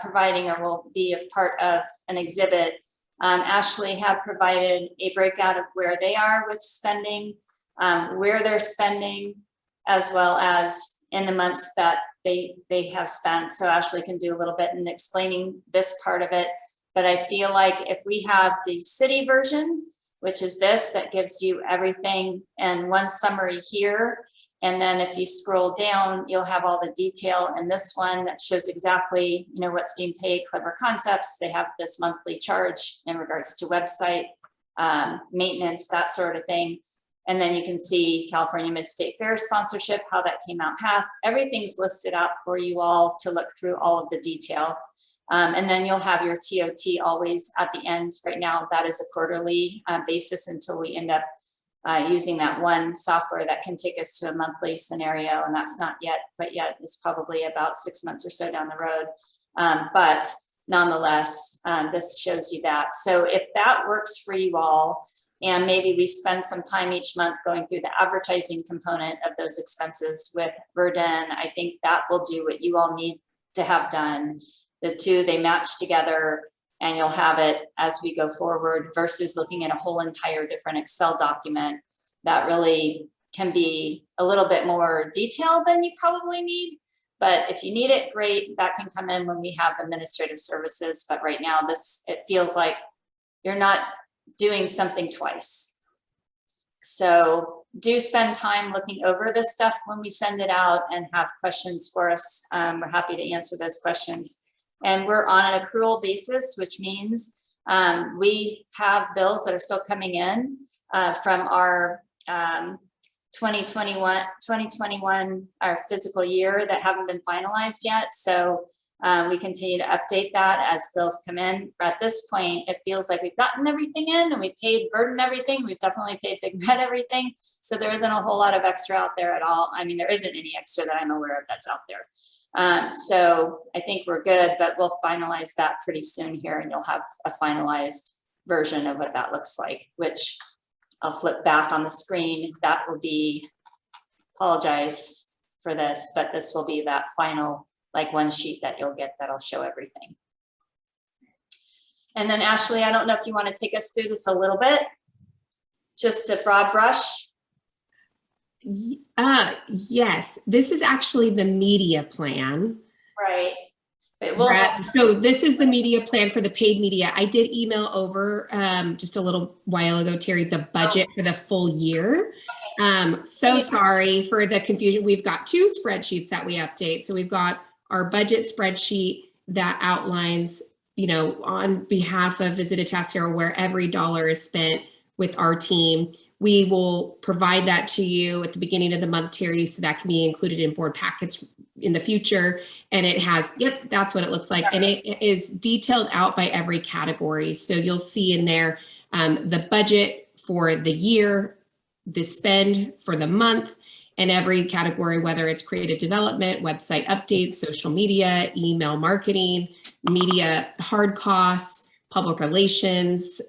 providing, or will be a part of an exhibit. Ashley have provided a breakout of where they are with spending, where they're spending, as well as in the months that they have spent. So Ashley can do a little bit in explaining this part of it. But I feel like if we have the city version, which is this, that gives you everything in one summary here. And then if you scroll down, you'll have all the detail in this one that shows exactly, you know, what's being paid. Clever Concepts, they have this monthly charge in regards to website maintenance, that sort of thing. And then you can see California Mid-State Fair sponsorship, how that came out half. Everything's listed out for you all to look through all of the detail. And then you'll have your TOT always at the end. Right now, that is a quarterly basis until we end up using that one software that can take us to a monthly scenario. And that's not yet, but yet it's probably about 6 months or so down the road. But nonetheless, this shows you that. So if that works for you all, and maybe we spend some time each month going through the advertising component of those expenses with Verdun, I think that will do what you all need to have done. The two, they match together, and you'll have it as we go forward versus looking at a whole entire different Excel document that really can be a little bit more detailed than you probably need. But if you need it, great, that can come in when we have administrative services. But right now, it feels like you're not doing something twice. So do spend time looking over this stuff when we send it out and have questions for us. We're happy to answer those questions. And we're on an accrual basis, which means we have bills that are still coming in from our 2021, our fiscal year, that haven't been finalized yet. So we continue to update that as bills come in. At this point, it feels like we've gotten everything in, and we paid Verdun everything. We've definitely paid Big Red everything. So there isn't a whole lot of extra out there at all. I mean, there isn't any extra that I'm aware of that's out there. So I think we're good, but we'll finalize that pretty soon here, and you'll have a finalized version of what that looks like, which I'll flip back on the screen. That will be, apologize for this, but this will be that final, like, one sheet that you'll get that'll show everything. And then Ashley, I don't know if you want to take us through this a little bit, just a broad brush. Yes, this is actually the media plan. Right. So this is the media plan for the paid media. I did email over just a little while ago, Terry, the budget for the full year. So sorry for the confusion. We've got two spreadsheets that we update. So we've got our budget spreadsheet that outlines, you know, on behalf of Visit Atascadero, where every dollar is spent with our team. We will provide that to you at the beginning of the month, Terry, so that can be included in board packets in the future. And it has, yep, that's what it looks like. And it is detailed out by every category. So you'll see in there the budget for the year, the spend for the month, and every category, whether it's creative development, website updates, social media, email marketing, media hard costs, public relations,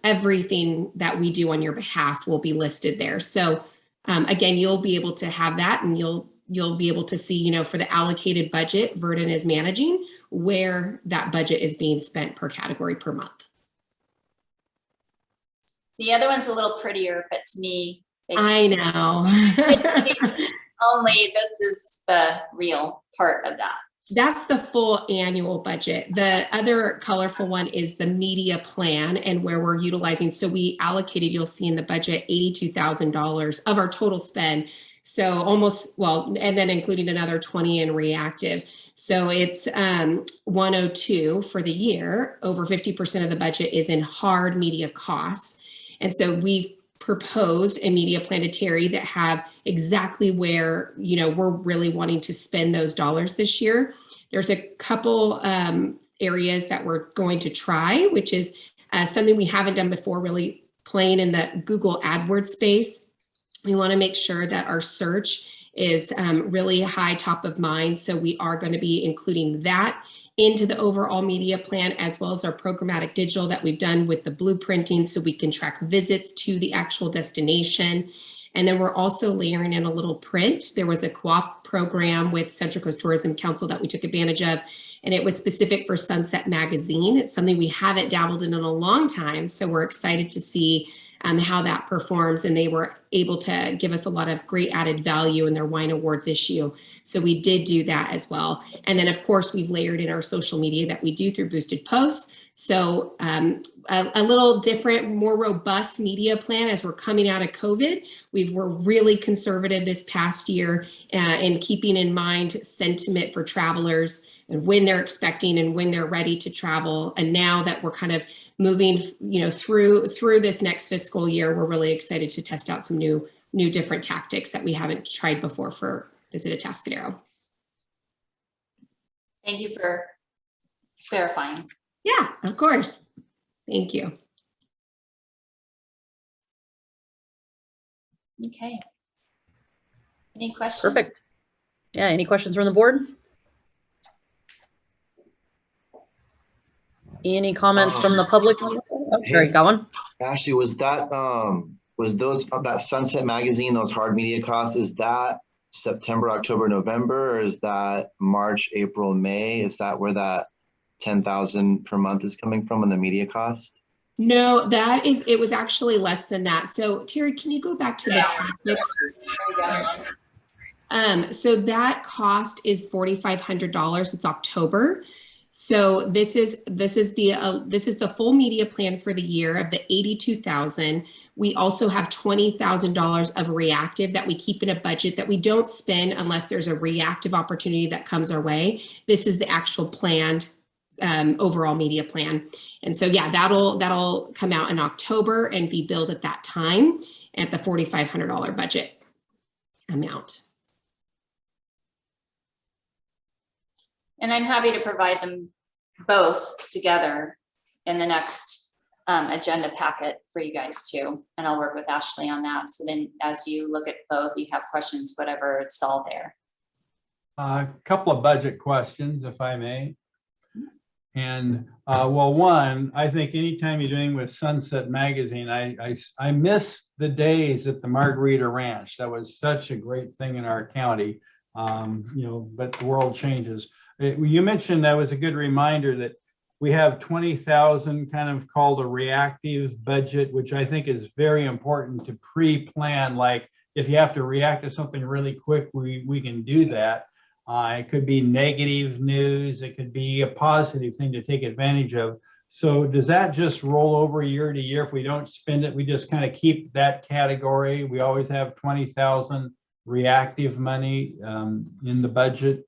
everything that we do on your behalf will be listed there. So again, you'll be able to have that, and you'll be able to see, you know, for the allocated budget Verdun is managing, where that budget is being spent per category per month. The other one's a little prettier, but to me, I know. only this is the real part of that. That's the full annual budget. The other colorful one is the media plan, and where we're utilizing. So we allocated, you'll see in the budget, $82,000 of our total spend. So almost, well, and then including another 20 in reactive. So it's 102 for the year. Over 50% of the budget is in hard media costs. And so we've proposed a media plan to Terry that have exactly where, you know, we're really wanting to spend those dollars this year. There's a couple areas that we're going to try, which is something we haven't done before, really playing in the Google AdWords space. We want to make sure that our search is really high top of mind. So we are going to be including that into the overall media plan, as well as our programmatic digital that we've done with the blueprinting, so we can track visits to the actual destination. And then we're also layering in a little print. There was a co-op program with Central Coast Tourism Council that we took advantage of, and it was specific for Sunset Magazine. It's something we haven't dabbled in a long time, so we're excited to see how that performs, and they were able to give us a lot of great added value in their wine awards issue. So we did do that as well. And then of course we've layered in our social media that we do through boosted posts. So a little different, more robust media plan as we're coming out of COVID. We're really conservative this past year in keeping in mind sentiment for travelers and when they're expecting and when they're ready to travel. And now that we're kind of moving, you know, through this next fiscal year, we're really excited to test out some new different tactics that we haven't tried before for Visit Atascadero. Thank you for clarifying. Yeah, of course. Thank you. Okay. Any questions? Perfect. Yeah, any questions from the board? Any comments from the public? Oh, sorry, got one? Ashley, was that that Sunset Magazine, those hard media costs, is that September, October, November, or is that March, April, May? Is that where that 10,000 per month is coming from in the media cost? No, it was actually less than that. So Terry, can you go back to the tactics? So that cost is $4,500. It's October. So this is the full media plan for the year of the $82,000. We also have $20,000 of reactive that we keep in a budget that we don't spend unless there's a reactive opportunity that comes our way. This is the actual planned overall media plan. And so, yeah, that'll come out in October and be billed at that time at the $4,500 budget amount. And I'm happy to provide them both together in the next agenda packet for you guys too. And I'll work with Ashley on that. So then as you look at both, you have questions, whatever, it's all there. A couple of budget questions, if I may. And well, one, I think anytime you're doing with Sunset Magazine, I miss the days at the Margarita Ranch. That was such a great thing in our county, you know, but the world changes. You mentioned that was a good reminder that we have 20,000 kind of called a reactive budget, which I think is very important to pre-plan. Like if you have to react to something really quick, we can do that. It could be negative news. It could be a positive thing to take advantage of. So does that just roll over year to year? If we don't spend it, we just kind of keep that category. We always have 20,000 reactive money in the budget.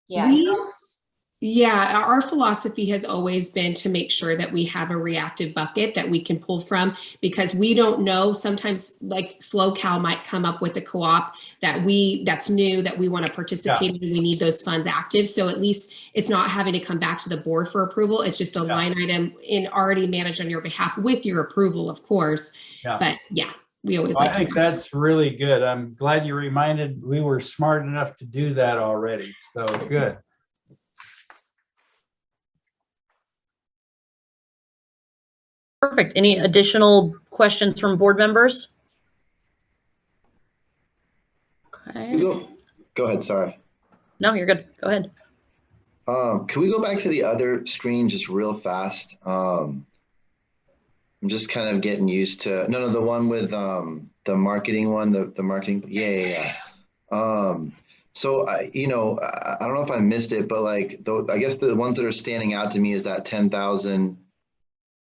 Yeah. Our philosophy has always been to make sure that we have a reactive bucket that we can pull from, because we don't know, sometimes like Slow Cow might come up with a co-op that's new that we want to participate in, and we need those funds active. So at least it's not having to come back to the board for approval. It's just a line item already managed on your behalf with your approval, of course. But yeah, we always I think that's really good. I'm glad you reminded, we were smart enough to do that already. So good. Perfect. Any additional questions from board members? Okay. Go ahead, sorry. No, you're good. Go ahead. Can we go back to the other screen just real fast? I'm just kind of getting used to, no, the one with the marketing one, the marketing. Yeah. So I don't know if I missed it, but like, I guess the ones that are standing out to me is that 10,000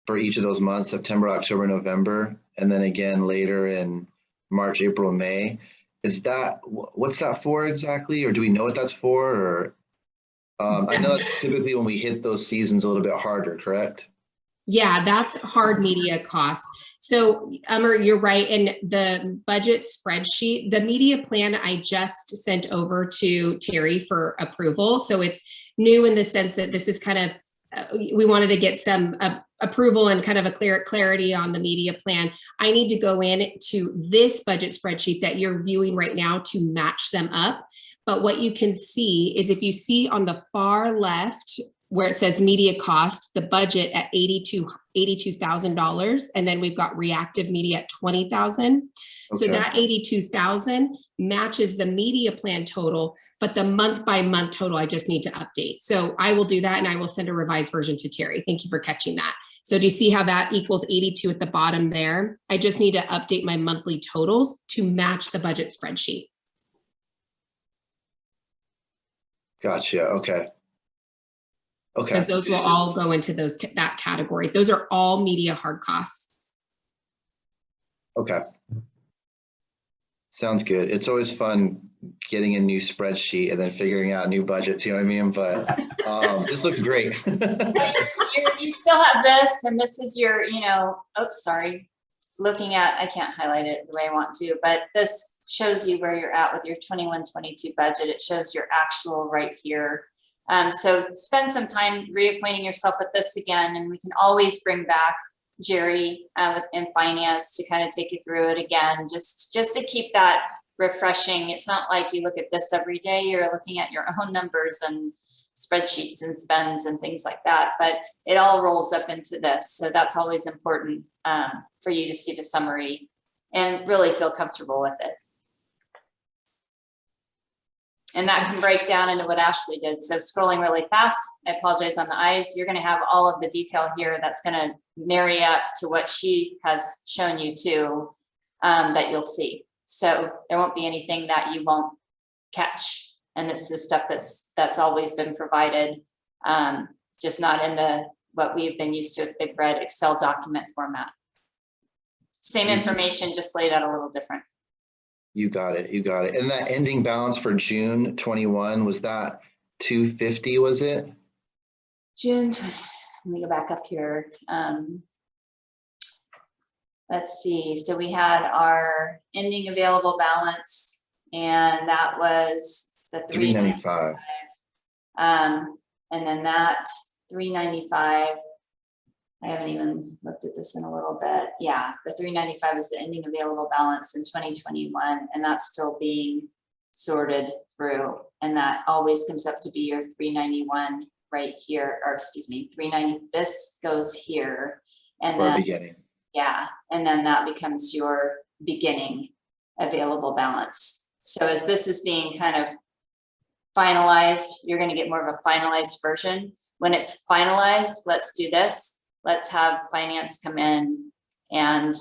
for each of those months, September, October, November, and then again later in March, April, May. Is that, what's that for exactly? Or do we know what that's for? Or I know that's typically when we hit those seasons a little bit harder, correct? Yeah, that's hard media costs. So, you're right. In the budget spreadsheet, the media plan I just sent over to Terry for approval. So it's new in the sense that this is kind of, we wanted to get some approval and kind of a clarity on the media plan. I need to go in to this budget spreadsheet that you're viewing right now to match them up. But what you can see is, if you see on the far left where it says media cost, the budget at $82,000, and then we've got reactive media at 20,000. So that 82,000 matches the media plan total, but the month by month total I just need to update. So I will do that, and I will send a revised version to Terry. Thank you for catching that. So do you see how that equals 82 at the bottom there? I just need to update my monthly totals to match the budget spreadsheet. Gotcha. Okay. Because those will all go into that category. Those are all media hard costs. Okay. Sounds good. It's always fun getting a new spreadsheet and then figuring out new budgets, you know what I mean? But this looks great. You still have this, and this is your, oops, sorry. Looking at, I can't highlight it the way I want to, but this shows you where you're at with your 21-22 budget. It shows your actual right here. So spend some time reacquainting yourself with this again, and we can always bring back Jerry in finance to kind of take you through it again, just to keep that refreshing. It's not like you look at this every day, you're looking at your own numbers and spreadsheets and spends and things like that, but it all rolls up into this. So that's always important for you to see the summary and really feel comfortable with it. And that can break down into what Ashley did. So scrolling really fast, I apologize on the eyes, you're gonna have all of the detail here that's gonna marry up to what she has shown you too, that you'll see. So there won't be anything that you won't catch. And this is stuff that's always been provided, just not in what we've been used to with Big Red Excel document format. Same information, just laid out a little different. You got it. You got it. And that ending balance for June 21, was that 250, was it? June, let me go back up here. Let's see. So we had our ending available balance, and that was the 395. And then that 395, I haven't even looked at this in a little bit. Yeah, the 395 is the ending available balance in 2021, and that's still being sorted through. And that always comes up to be your 391 right here, or excuse me, 390. This goes here, and For then beginning. Yeah, and then that becomes your beginning available balance. So as this is being kind of finalized, you're going to get more of a finalized version. When it's finalized, let's do this. Let's have finance come in and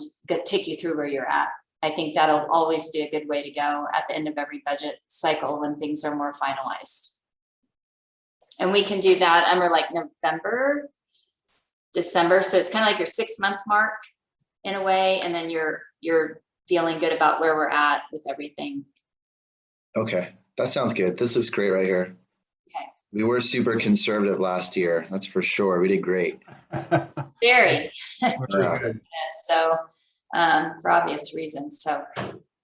take you through where you're at. I think that'll always be a good way to go at the end of every budget cycle when things are more finalized. And we can do that under like November, December. So it's kind of like your 6-month mark in a way. And then you're feeling good about where we're at with everything. Okay, that sounds good. This looks great right here. Okay. We were super conservative last year. That's for sure. We did great. Very. Yeah. So for obvious reasons. So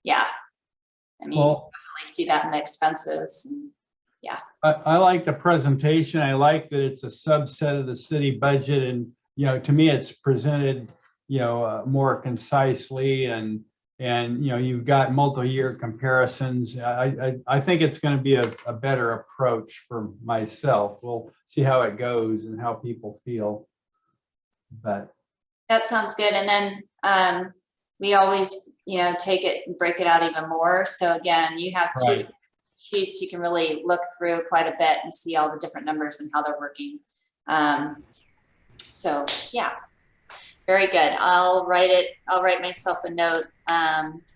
yeah, I mean, Well, you definitely see that in the expenses. And, yeah. I like the presentation. I like that it's a subset of the city budget, and to me, it's presented more concisely, and you've got multi-year comparisons. I think it's going to be a better approach for myself. We'll see how it goes and how people feel. But that sounds good. And then we always, take it and break it out even more. So again, you have two sheets you can really look through quite a bit and see all the different numbers and how they're working. So yeah. Very good. I'll write myself a note,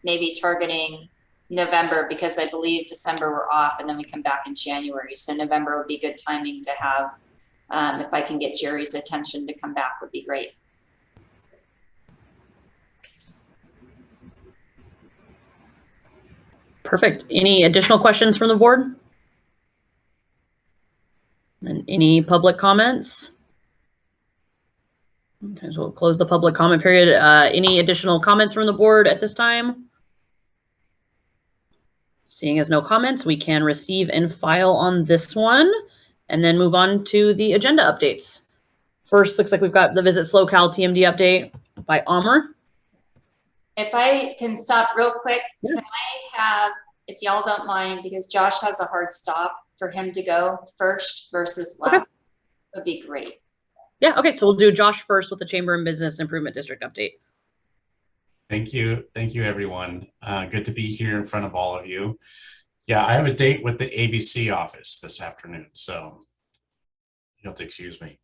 maybe targeting November, because I believe December we're off and then we come back in January. So November would be good timing to have, if I can get Jerry's attention to come back would be great. Perfect. Any additional questions from the board? And any public comments? Okay, so we'll close the public comment period. Any additional comments from the board at this time? Seeing as no comments, we can receive and file on this one and then move on to the agenda updates. First, looks like we've got the Visit SlowCal TMD update by Amr. If I can stop real quick, Yeah. can I have, if y'all don't mind, because Josh has a hard stop, for him to go first versus last, Okay. would be great. Yeah, okay, so we'll do Josh first with the Chamber and Business Improvement District update. Thank you. Thank you, everyone. Good to be here in front of all of you. Yeah, I have a date with the ABC office this afternoon, so you'll have to excuse me.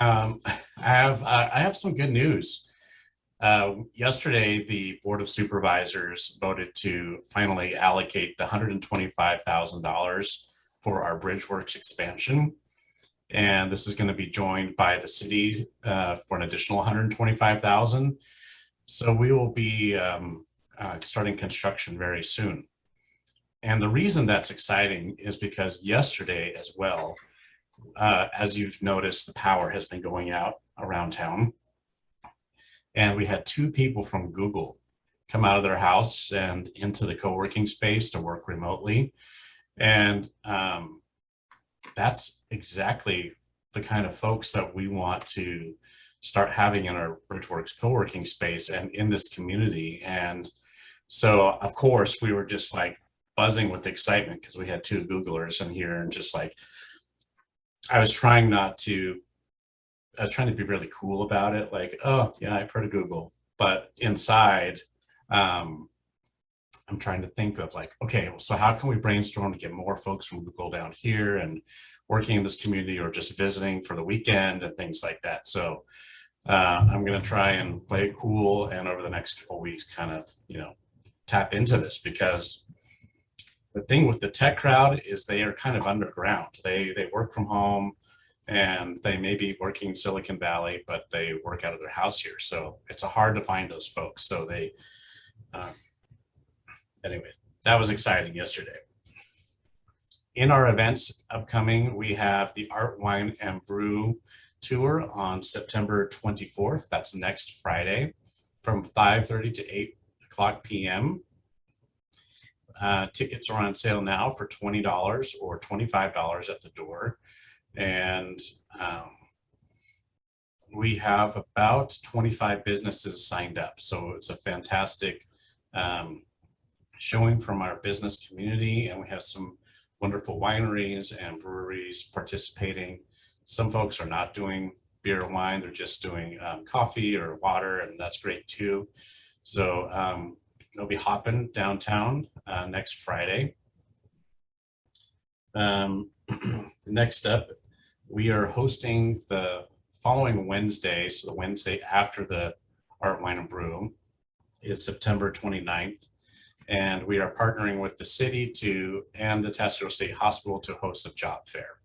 I have some good news. Yesterday, the Board of Supervisors voted to finally allocate the $125,000 for our BridgeWorks expansion. And this is going to be joined by the city for an additional $125,000. So we will be starting construction very soon. And the reason that's exciting is because yesterday as well, as you've noticed, the power has been going out around town. And we had 2 people from Google come out of their house and into the co-working space to work remotely. And that's exactly the kind of folks that we want to start having in our BridgeWorks co-working space and in this community. And so, of course, we were just like buzzing with excitement because we had 2 Googlers in here, and just like, I was trying to be really cool about it. Like, oh yeah, I've heard of Google, but inside, I'm trying to think of like, okay, so how can we brainstorm to get more folks from Google down here and working in this community, or just visiting for the weekend and things like that. So I'm going to try and play it cool, and over the next couple of weeks kind of, tap into this, because the thing with the tech crowd is they are kind of underground. They work from home, and they may be working in Silicon Valley, but they work out of their house here. So it's hard to find those folks. So anyway, that was exciting yesterday. In our events upcoming, we have the Art, Wine, and Brew tour on September 24th. That's next Friday from 5:30 to 8 o'clock p.m. Tickets are on sale now for $20 or $25 at the door. And we have about 25 businesses signed up. So it's a fantastic showing from our business community, and we have some wonderful wineries and breweries participating. Some folks are not doing beer or wine, they're just doing coffee or water, and that's great too. So they'll be hopping downtown next Friday. Next up, we are hosting the following Wednesday, so the Wednesday after the Art, Wine, and Brew is September 29th. And we are partnering with the city and the Atascadero State Hospital to host a job fair.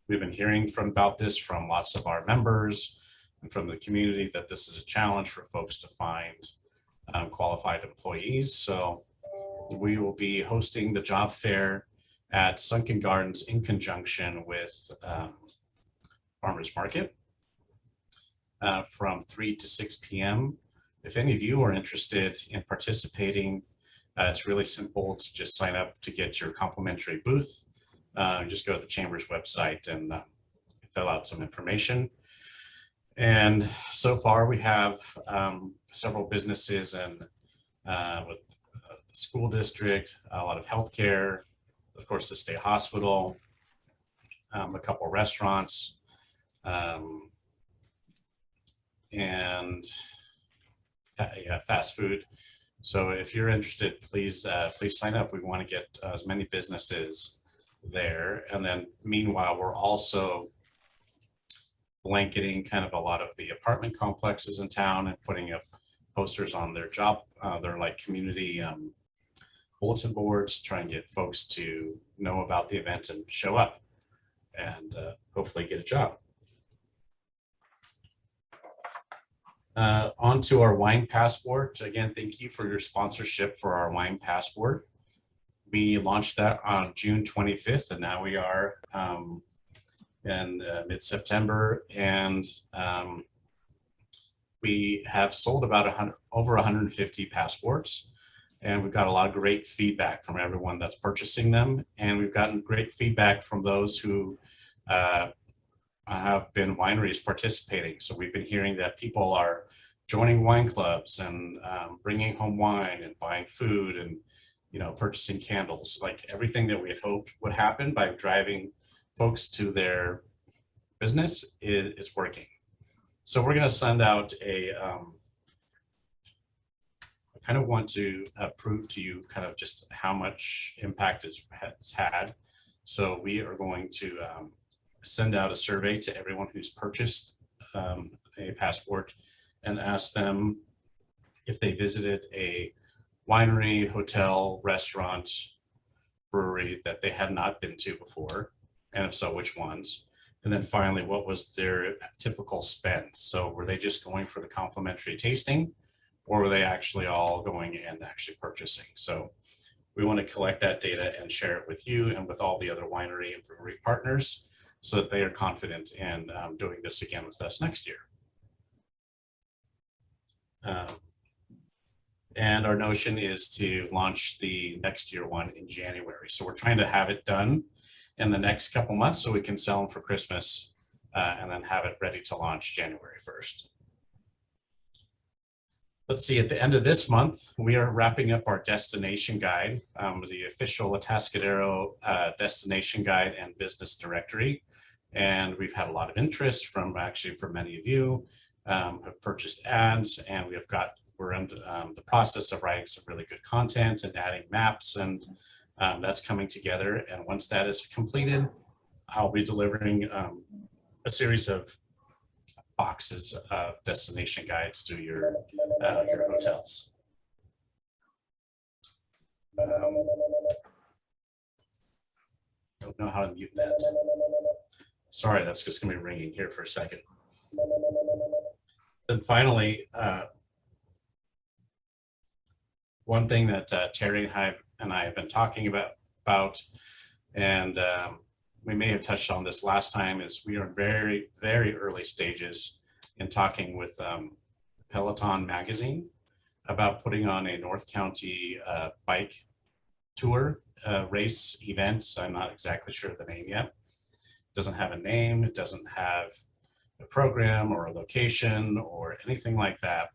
We've been hearing about this from lots of our members and from the community, that this is a challenge for folks to find qualified employees. So we will be hosting the job fair at Sunken Gardens in conjunction with Farmers Market from 3 to 6 p.m. If any of you are interested in participating, it's really simple to just sign up to get your complimentary booth. Just go to the Chamber's website and fill out some information. And so far we have several businesses and with the school district, a lot of healthcare, of course, the state hospital, a couple restaurants, and fast food. So if you're interested, please sign up. We want to get as many businesses there. And then meanwhile, we're also blanketing kind of a lot of the apartment complexes in town and putting up posters on their their like community bulletin boards, try and get folks to know about the event and show up and hopefully get a job. On to our wine passport. Again, thank you for your sponsorship for our wine passport. We launched that on June 25th, and now we are in mid-September, and we have sold about over 150 passports, and we've got a lot of great feedback from everyone that's purchasing them, and we've gotten great feedback from those who have been wineries participating. So we've been hearing that people are joining wine clubs and bringing home wine and buying food and, you know, purchasing candles, like everything that we had hoped would happen by driving folks to their business is working. So we're going to send out I kind of want to prove to you kind of just how much impact it's had. So we are going to send out a survey to everyone who's purchased a passport and ask them if they visited a winery, hotel, restaurant, brewery that they had not been to before, and if so, which ones. And then finally, what was their typical spend? So were they just going for the complimentary tasting, or were they actually all going and actually purchasing? So we want to collect that data and share it with you and with all the other winery and brewery partners so that they are confident in doing this again with us next year. And our notion is to launch the next year one in January. So we're trying to have it done in the next couple months so we can sell them for Christmas and then have it ready to launch January 1st. Let's see, at the end of this month, we are wrapping up our destination guide, the official Atascadero destination guide and business directory. And we've had a lot of interest from many of you have purchased ads, and we're in the process of writing some really good content and adding maps, and that's coming together. And once that is completed, I'll be delivering a series of boxes of destination guides to your hotels. Don't know how to mute that. Sorry, that's just gonna be ringing here for a second. And finally, one thing that Terry and I have been talking about, and we may have touched on this last time, is we are very, very early stages in talking with Peloton magazine about putting on a North County bike tour race event. I'm not exactly sure of the name yet. It doesn't have a name. It doesn't have a program or a location or anything like that.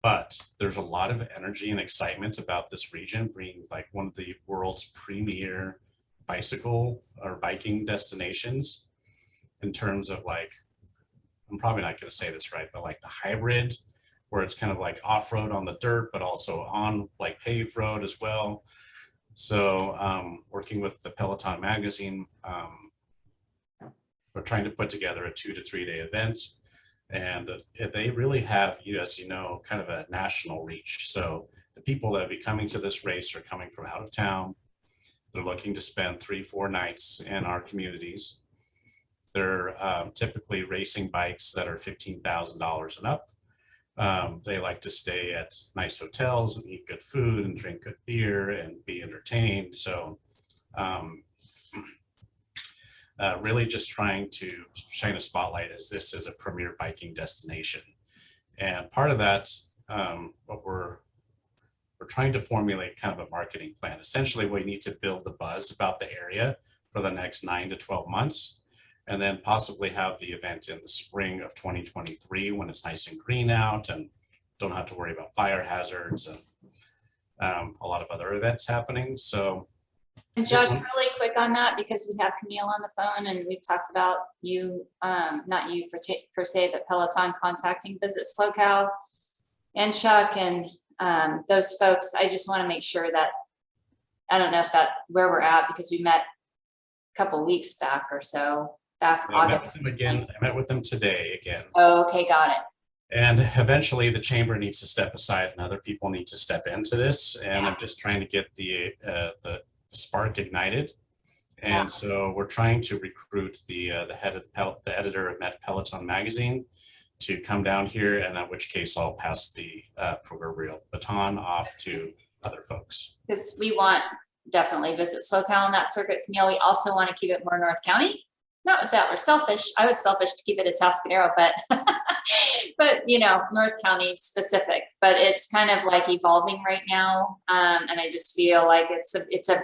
But there's a lot of energy and excitement about this region being like one of the world's premier bicycle or biking destinations in terms of like, I'm probably not going to say this right, but like the hybrid, where it's kind of like off-road on the dirt, but also on like paved road as well. So working with the Peloton magazine, we're trying to put together a 2 to 3 day event. And they really have, as you know, kind of a national reach. So the people that will be coming to this race are coming from out of town. They're looking to spend 3-4 nights in our communities. They're typically racing bikes that are $15,000 and up. They like to stay at nice hotels and eat good food and drink good beer and be entertained. So really just trying to shine a spotlight as this is a premier biking destination. And part of that, what we're trying to formulate kind of a marketing plan. Essentially, we need to build the buzz about the area for the next 9 to 12 months, and then possibly have the event in the spring of 2023 when it's nice and green out and don't have to worry about fire hazards and a lot of other events happening. So, and Josh, really quick on that, because we have Camille on the phone and we've talked about you, not you per se, but Peloton contacting Visit Slow Cow and Chuck and those folks. I just want to make sure that, I don't know if that where we're at, because we met a couple weeks back or so, back I met with August? them again. I met with them today again. Okay, got it. And eventually the chamber needs to step aside and other people need to step into this. And I'm just trying to get the spark ignited. And so we're trying to recruit the head of the editor of Peloton magazine to come down here, and in which case I'll pass the proverbial baton off to other folks. Because we want definitely Visit SoCal in that circuit, Camille. We also want to keep it more North County. Not that we're selfish. I was selfish to keep it at Atascadero, but but you know, North County specific. But it's kind of like evolving right now, and I just feel like it's a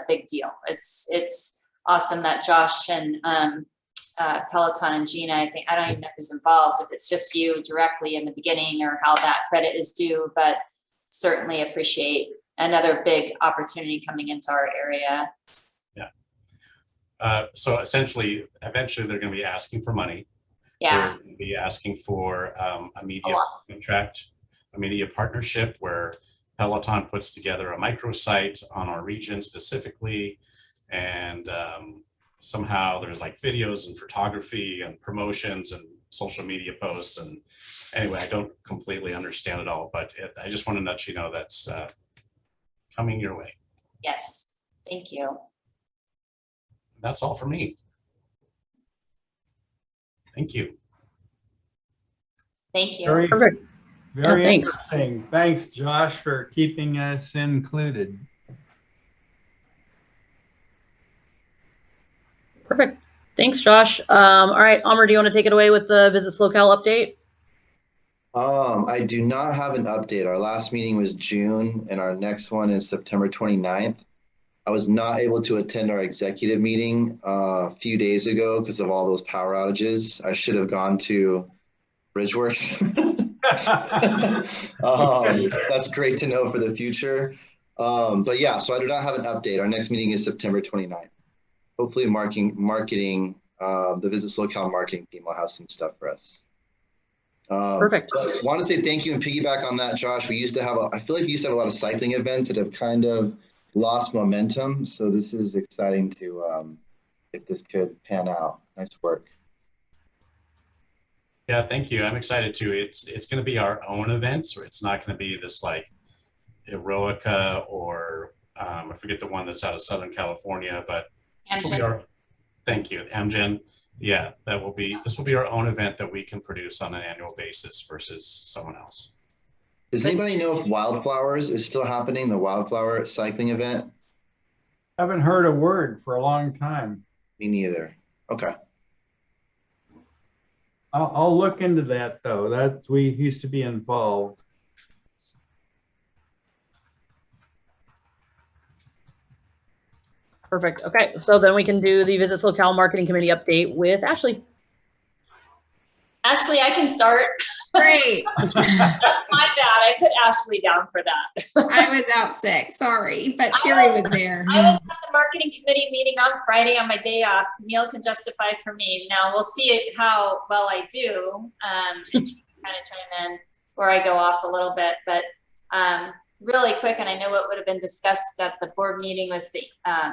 big deal. It's awesome that Josh and Peloton and Gina. I don't even know who's involved. If it's just you directly in the beginning or how that credit is due, but certainly appreciate another big opportunity coming into our area. So essentially, eventually they're going to be asking for money. Yeah. They're going to be asking for a media contract, a media partnership where Peloton puts together a microsite on our region specifically. And somehow there's like videos and photography and promotions and social media posts. And anyway, I don't completely understand it all, but I just want to let you know that's coming your way. Yes. Thank you. That's all for me. Thank you. Thank you. Very, Perfect. very thanks. interesting. Thanks, Josh, for keeping us included. Perfect. Thanks, Josh. All right, Amr, do you want to take it away with the Visit SoCal update? I do not have an update. Our last meeting was June and our next one is September 29th. I was not able to attend our executive meeting a few days ago because of all those power outages. I should have gone to Bridgeworks. That's great to know for the future. But yeah, so I do not have an update. Our next meeting is September 29th. Hopefully marketing, the Visit SoCal marketing team will have some stuff for us. Perfect. I want to say thank you and piggyback on that, Josh. We used to have, I feel like we used to have a lot of cycling events that have kind of lost momentum. So this is exciting to, if this could pan out. Nice work. Yeah, thank you. I'm excited too. It's going to be our own event, so it's not going to be this like Eroica or I forget the one that's out of Southern California, but this will be our, thank you, Amgen. Yeah, this will be our own event that we can produce on an annual basis versus someone else. Does anybody know if Wildflowers is still happening, the Wildflower cycling event? Haven't heard a word for a long time. Me neither. Okay. I'll look into that though. We used to be involved. Perfect. Okay, so then we can do the Visit SoCal Marketing Committee update with Ashley. Ashley, I can start. Great. That's my bad. I put Ashley down for that. I was out sick, sorry, but Terry was there. I was at the marketing committee meeting on Friday on my day off. Camille can justify for me. Now we'll see how well I do. And she can kind of chime in where I go off a little bit, but really quick, and I know what would have been discussed at the board meeting was the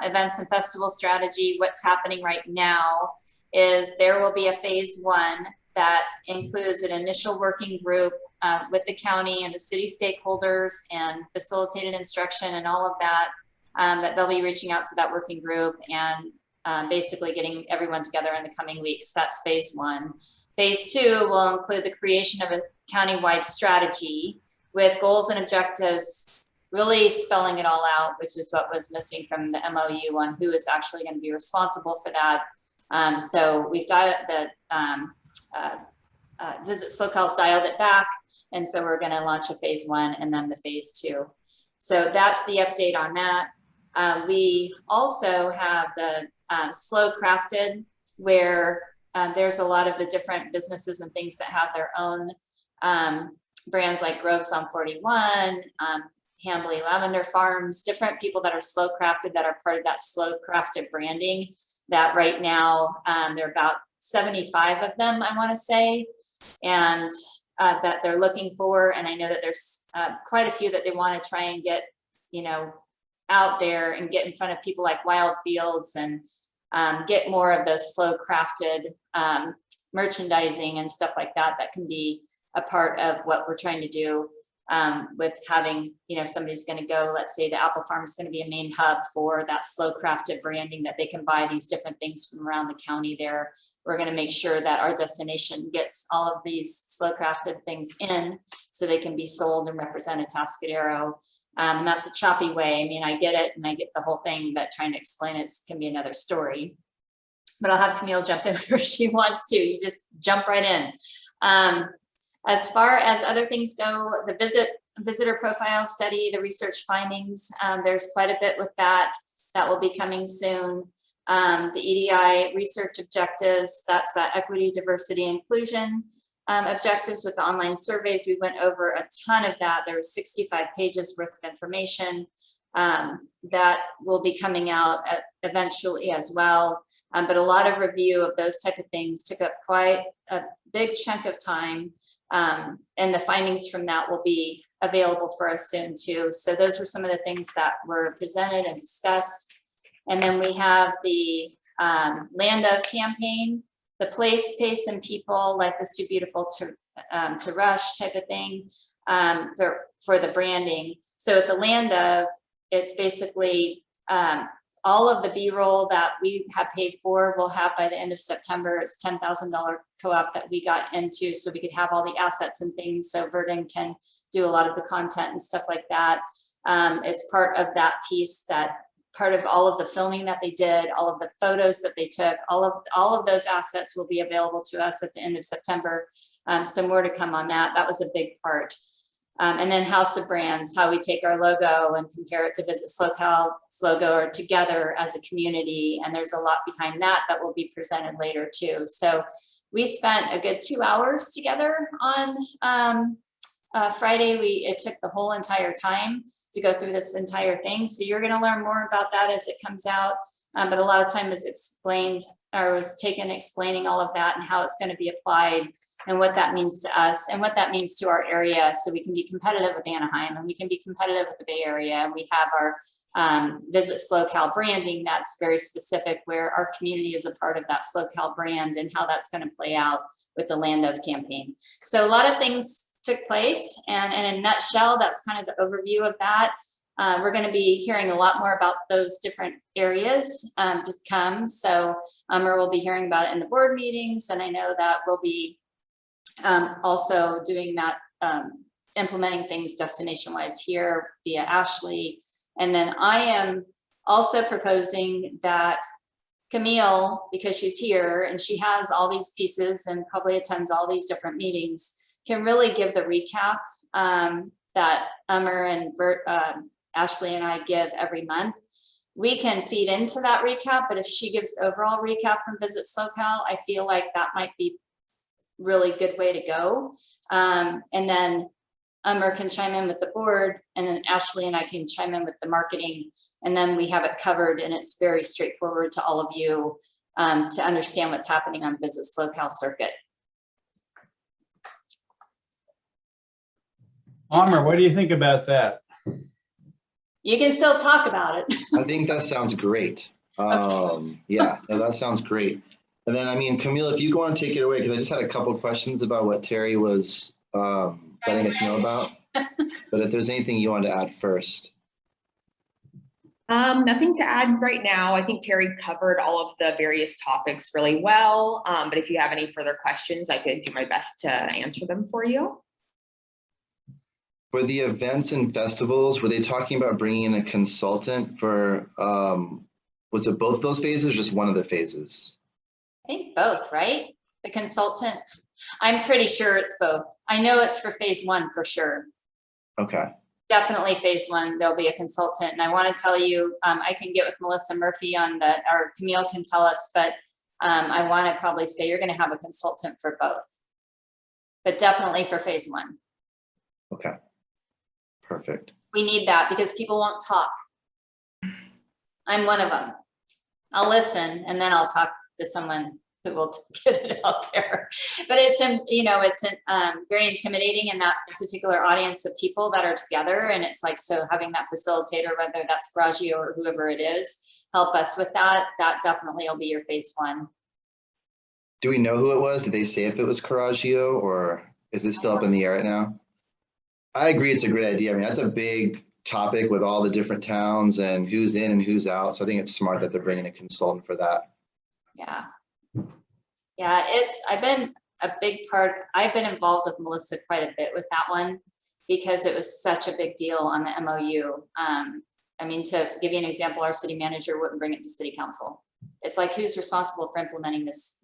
events and festival strategy. What's happening right now is there will be a phase 1 that includes an initial working group with the county and the city stakeholders and facilitated instruction and all of that, that they'll be reaching out to that working group and basically getting everyone together in the coming weeks. That's phase 1. Phase 2 will include the creation of a countywide strategy with goals and objectives, really spelling it all out, which is what was missing from the MOU on who is actually going to be responsible for that. So we've dialed the Visit SoCal's dialed it back, and so we're going to launch a phase 1 and then the phase 2. So that's the update on that. We also have the Slow Crafted, where there's a lot of the different businesses and things that have their own brands like Groves on 41, Hambly Lavender Farms, different people that are slow crafted that are part of that slow crafted branding that right now there are about 75 of them, I want to say, and that they're looking for. And I know that there's quite a few that they want to try and get, out there and get in front of people like Wild Fields and get more of those slow crafted merchandising and stuff like that that can be a part of what we're trying to do with having, you know, if somebody's going to go, let's say the apple farm is going to be a main hub for that slow crafted branding, that they can buy these different things from around the county there. We're going to make sure that our destination gets all of these slow crafted things in so they can be sold and represent Atascadero. And that's a choppy way. I mean, I get it and I get the whole thing, but trying to explain it can be another story. But I'll have Camille jump in where she wants to. You just jump right in. As far as other things go, the visitor profile study, the research findings, there's quite a bit with that. That will be coming soon. The EDI research objectives, that's that equity, diversity, inclusion objectives with the online surveys. We went over a ton of that. There was 65 pages worth of information that will be coming out eventually as well. But a lot of review of those type of things took up quite a big chunk of time. And the findings from that will be available for us soon too. So those were some of the things that were presented and discussed. And then we have the Land of campaign, the place, pace, and people, life is too beautiful to rush type of thing for the branding. So at the Land of, it's basically all of the B-roll that we have paid for, we'll have by the end of September. It's $10,000 co-op that we got into so we could have all the assets and things so Verdon can do a lot of the content and stuff like that. It's part of that piece, that part of all of the filming that they did, all of the photos that they took, all of those assets will be available to us at the end of September. So more to come on that. That was a big part. And then House of Brands, how we take our logo and compare it to Visit SoCal's logo, or together as a community. And there's a lot behind that that will be presented later too. So we spent a good 2 hours together on Friday. It took the whole entire time to go through this entire thing. So you're going to learn more about that as it comes out. But a lot of time is explained, or was taken explaining all of that and how it's going to be applied and what that means to us and what that means to our area, so we can be competitive with Anaheim and we can be competitive with the Bay Area. And we have our Visit SoCal branding that's very specific, where our community is a part of that SoCal brand and how that's going to play out with the Land of campaign. So a lot of things took place, and in a nutshell, that's kind of the overview of that. We're going to be hearing a lot more about those different areas to come. So we'll be hearing about it in the board meetings, and I know that we'll be also doing that, implementing things destination-wise here via Ashley. And then I am also proposing that Camille, because she's here and she has all these pieces and probably attends all these different meetings, can really give the recap that and Ashley and I give every month. We can feed into that recap, but if she gives the overall recap from Visit SoCal, I feel like that might be really good way to go. And then can chime in with the board, and then Ashley and I can chime in with the marketing, and then we have it covered, and it's very straightforward to all of you to understand what's happening on Visit SoCal circuit. Amr, what do you think about that? You can still talk about it. I think that sounds great. Okay. Yeah, no, that sounds great. And then, I mean, Camille, if you want to take it away, because I just had a couple of questions about what Terry was letting us know about. But if there's anything you want to add first. Nothing to add right now. I think Terry covered all of the various topics really well. But if you have any further questions, I could do my best to answer them for you. For the events and festivals, were they talking about bringing in a consultant for, was it both those phases or just one of the phases? I think both, right? The consultant, I'm pretty sure it's both. I know it's for phase one for sure. Okay. Definitely phase one, there'll be a consultant. And I want to tell you, I can get with Melissa Murphy on that, or Camille can tell us, but I want to probably say you're going to have a consultant for both, but definitely for phase one. Okay. Perfect. We need that because people won't talk. I'm one of them. I'll listen and then I'll talk to someone we'll get it out there. But it's, you know, it's very intimidating in that particular audience of people that are together. And it's like, so having that facilitator, whether that's Garagio or whoever it is, help us with that. That definitely will be your phase one. Do we know who it was? Did they say if it was Garagio, or is it still up in the air right now? I agree, it's a great idea. I mean, that's a big topic with all the different towns and who's in and who's out. So I think it's smart that they're bringing a consultant for that. Yeah. Yeah, I've been involved with Melissa quite a bit with that one because it was such a big deal on the MOU. I mean, to give you an example, our city manager wouldn't bring it to city council. It's like, who's responsible for implementing this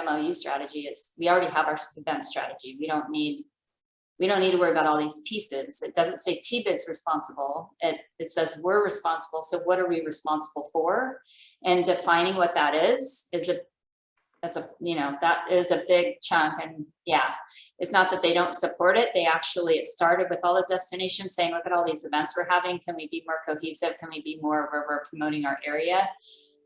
MOU strategy? We already have our event strategy. We don't need to worry about all these pieces. It doesn't say TBID's responsible. It says we're responsible. So what are we responsible for? And defining what that is that is a big chunk. And yeah, it's not that they don't support it. It started with all the destinations saying, look at all these events we're having. Can we be more cohesive? Can we be more where we're promoting our area?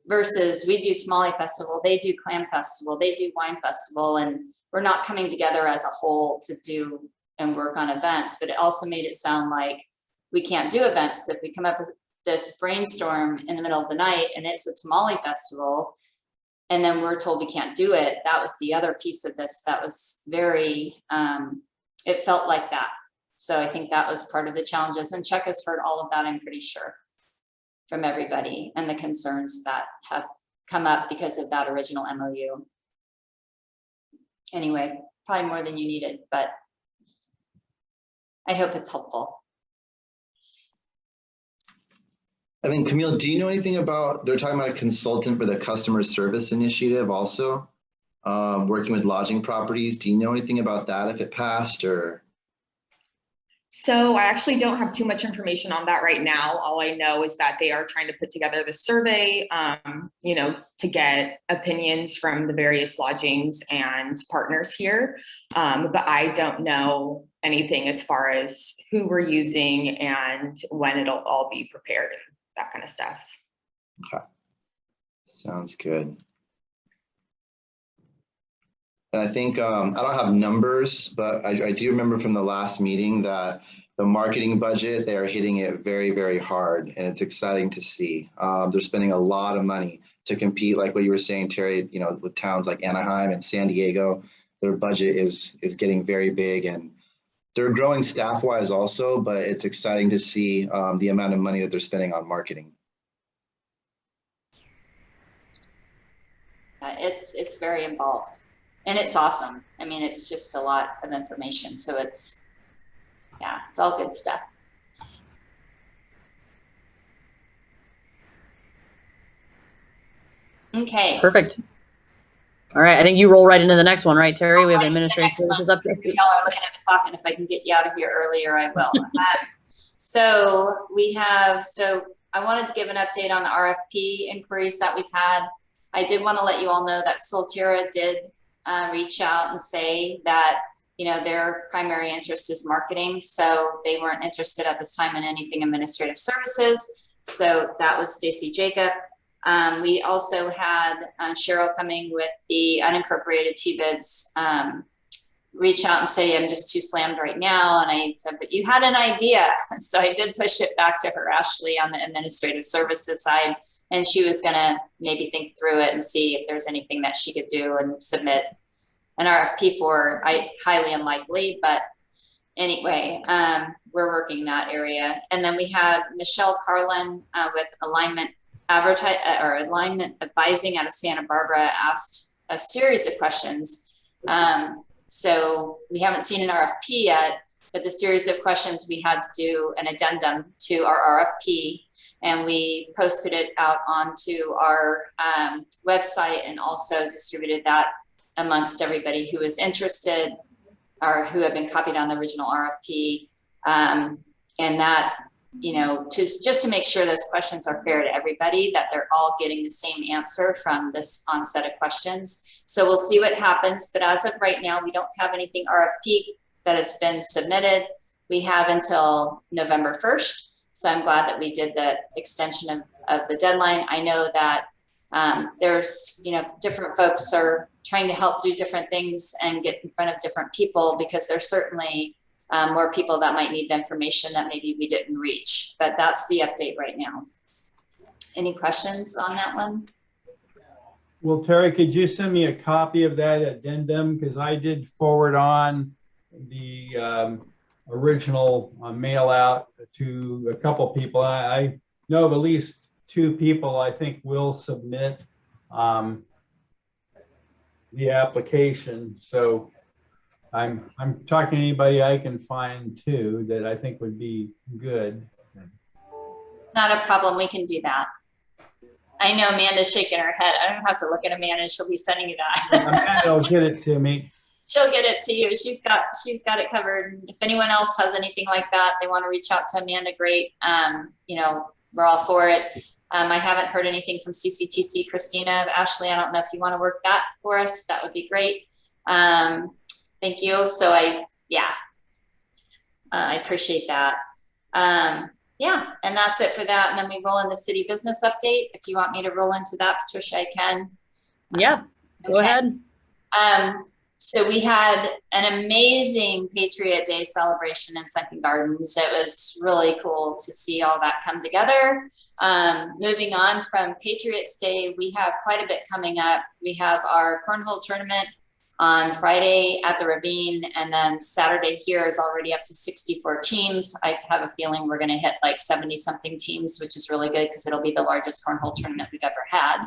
Versus we do Tamale Festival, they do Clam Festival, they do Wine Festival, and we're not coming together as a whole to do and work on events. But it also made it sound like we can't do events if we come up with this brainstorm in the middle of the night and it's a Tamale Festival, and then we're told we can't do it. That was the other piece of this that was very, it felt like that. So I think that was part of the challenges, and Chuck has heard all of that, I'm pretty sure, from everybody, and the concerns that have come up because of that original MOU. Anyway, probably more than you needed, but I hope it's helpful. I mean, Camille, do you know anything about, they're talking about a consultant for the customer service initiative also, working with lodging properties. Do you know anything about that, if it passed or? So I actually don't have too much information on that right now. All I know is that they are trying to put together the survey, to get opinions from the various lodgings and partners here. But I don't know anything as far as who we're using and when it'll all be prepared and that kind of stuff. Okay, sounds good. And I think, I don't have numbers, but I do remember from the last meeting that the marketing budget, they are hitting it very, very hard. And it's exciting to see. They're spending a lot of money to compete, like what you were saying, Terry, with towns like Anaheim and San Diego. Their budget is getting very big, and they're growing staff-wise also, but it's exciting to see the amount of money that they're spending on marketing. It's very involved. And it's awesome. I mean, it's just a lot of information. So it's all good stuff. Okay. Perfect. All right. I think you roll right into the next one, right, Terry? We have administrative services update. Y'all are looking at me talking. If I can get you out of here earlier, I will. So I wanted to give an update on the RFP inquiries that we've had. I did want to let you all know that Solterra did reach out and say that, their primary interest is marketing. So they weren't interested at this time in anything administrative services. So that was Stacy Jacob. We also had Cheryl coming with the unincorporated TBIDs reach out and say, I'm just too slammed right now. And I said, but you had an idea. So I did push it back to her, Ashley, on the administrative services side. And she was going to maybe think through it and see if there's anything that she could do and submit an RFP for. Highly unlikely, but anyway, we're working that area. And then we had Michelle Carlin with Alignment Advising out of Santa Barbara asked a series of questions. So we haven't seen an RFP yet, but the series of questions we had to do an addendum to our RFP, and we posted it out onto our website and also distributed that amongst everybody who was interested or who had been copied on the original RFP. And that, just to make sure those questions are fair to everybody, that they're all getting the same answer from this onset of questions. So we'll see what happens. But as of right now, we don't have anything RFP that has been submitted. We have until November 1st. So I'm glad that we did the extension of the deadline. I know that There's, different folks are trying to help do different things and get in front of different people, because there's certainly more people that might need the information that maybe we didn't reach. But that's the update right now. Any questions on that one? Well, Terry, could you send me a copy of that addendum? Because I did forward on the original mail out to a couple people. I know of at least 2 people I think will submit the application. So I'm talking to anybody I can find too that I think would be good. Not a problem. We can do that. I know Amanda's shaking her head. I don't have to look at Amanda. She'll be sending you that. Amanda will get it to me. She'll get it to you. She's got it covered. If anyone else has anything like that, they want to reach out to Amanda, great. We're all for it. I haven't heard anything from CCTC. Christina, Ashley, I don't know if you want to work that for us. That would be great. Thank you. So I appreciate that. Yeah, and that's it for that. And then we roll in the city business update. If you want me to roll into that, Patricia, I can. Yeah, go ahead. So we had an amazing Patriot Day celebration in Sunken Gardens. It was really cool to see all that come together. Moving on from Patriots Day, we have quite a bit coming up. We have our cornhole tournament on Friday at the Ravine, and then Saturday here is already up to 64 teams. I have a feeling we're gonna hit like 70 something teams, which is really good because it'll be the largest cornhole tournament we've ever had,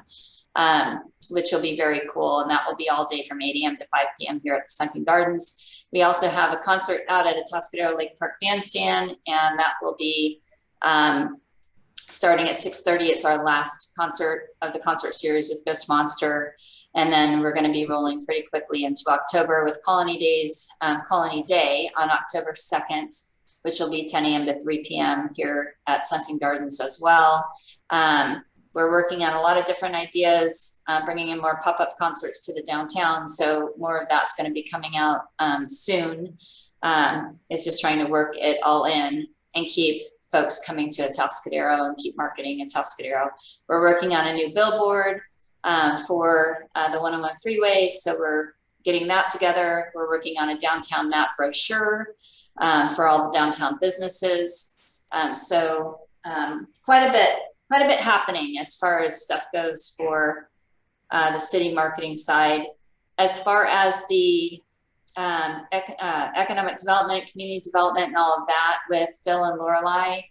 which will be very cool. And that will be all day from 8 a.m. to 5 p.m. here at the Sunken Gardens. We also have a concert out at Atascadero Lake Park Bandstand, and that will be starting at 6:30. It's our last concert of the concert series with Ghost Monster. And then we're going to be rolling pretty quickly into October with Colony Day on October 2nd, which will be 10 a.m. to 3 p.m. here at Sunken Gardens as well. We're working on a lot of different ideas, bringing in more pop-up concerts to the downtown. So more of that's going to be coming out soon. It's just trying to work it all in and keep folks coming to Atascadero and keep marketing Atascadero. We're working on a new billboard for the 101 freeway. So we're getting that together. We're working on a downtown map brochure for all the downtown businesses. Quite a bit happening as far as stuff goes for the city marketing side. As far as the economic development, community development, and all of that with Phil and Lorelei,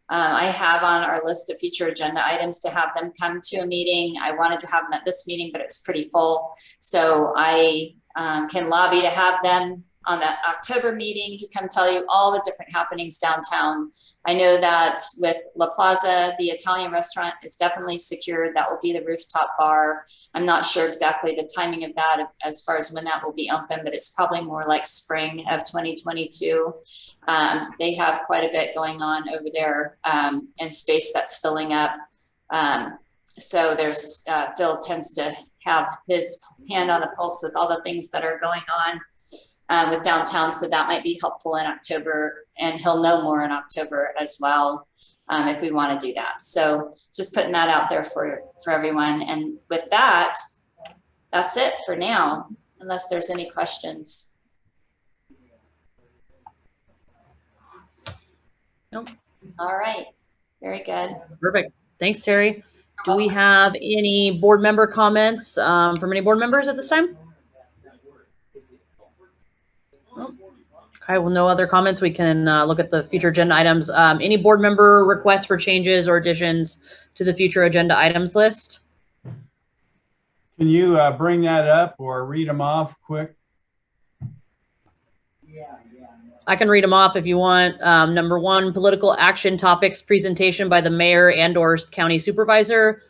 I have on our list of future agenda items to have them come to a meeting. I wanted to have them at this meeting, but it's pretty full. So I can lobby to have them on that October meeting to come tell you all the different happenings downtown. I know that with La Plaza, the Italian restaurant is definitely secured. That will be the rooftop bar. I'm not sure exactly the timing of that as far as when that will be open, but it's probably more like spring of 2022. They have quite a bit going on over there in space that's filling up. So there's, Phil tends to have his hand on the pulse with all the things that are going on with downtown, so that might be helpful in October, and he'll know more in October as well if we want to do that. So just putting that out there for everyone. And with that, that's it for now, unless there's any questions. Nope. All right, very good. Perfect. Thanks, Terry. Do we have any board member comments from any board members at this time? Okay, well, no other comments. We can look at the future agenda items. Any board member requests for changes or additions to the future agenda items list? Can you bring that up or read them off quick? I can read them off if you want. Number 1, political action topics presentation by the mayor and/or county supervisor.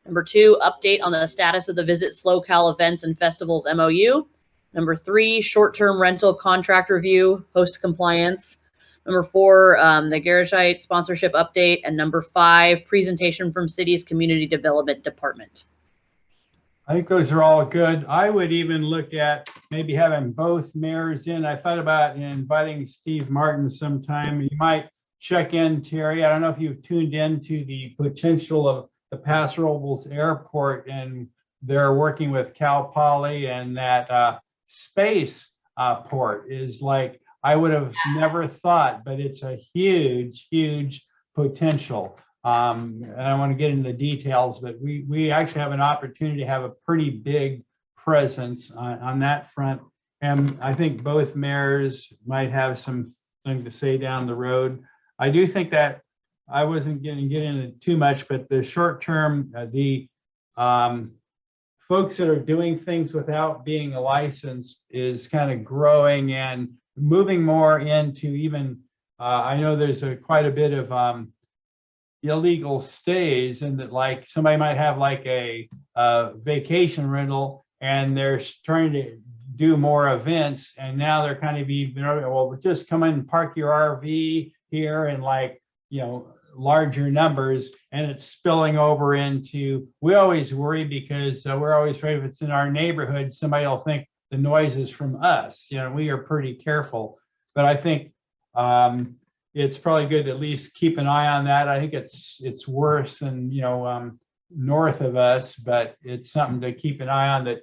Number 2, update on the status of the Visit SlowCal events and festivals MOU. Number 3, short-term rental contract review, host compliance. Number 4, the Garagite sponsorship update. And number 5, presentation from city's community development department. I think those are all good. I would even look at maybe having both mayors in. I thought about inviting Steve Martin sometime. You might check in, Terry. I don't know if you've tuned in to the potential of the Paso Robles Airport, and they're working with Cal Poly, and that space port is like, I would have never thought, but it's a huge, huge potential. And I don't want to get into the details, but we actually have an opportunity to have a pretty big presence on that front. And I think both mayors might have something to say down the road. I do think that I wasn't going to get into too much, but the short term, the folks that are doing things without being licensed is kind of growing and moving more into even, I know there's quite a bit of illegal stays, and that like somebody might have like a vacation rental and they're trying to do more events, and now they're kind of even, well, just come in and park your RV here and like, you know, larger numbers, and it's spilling over into, we always worry because we're always afraid if it's in our neighborhood, somebody will think the noise is from us. You know, we are pretty careful, but I think it's probably good to at least keep an eye on that. I think it's worse than, you know, north of us, but it's something to keep an eye on, that,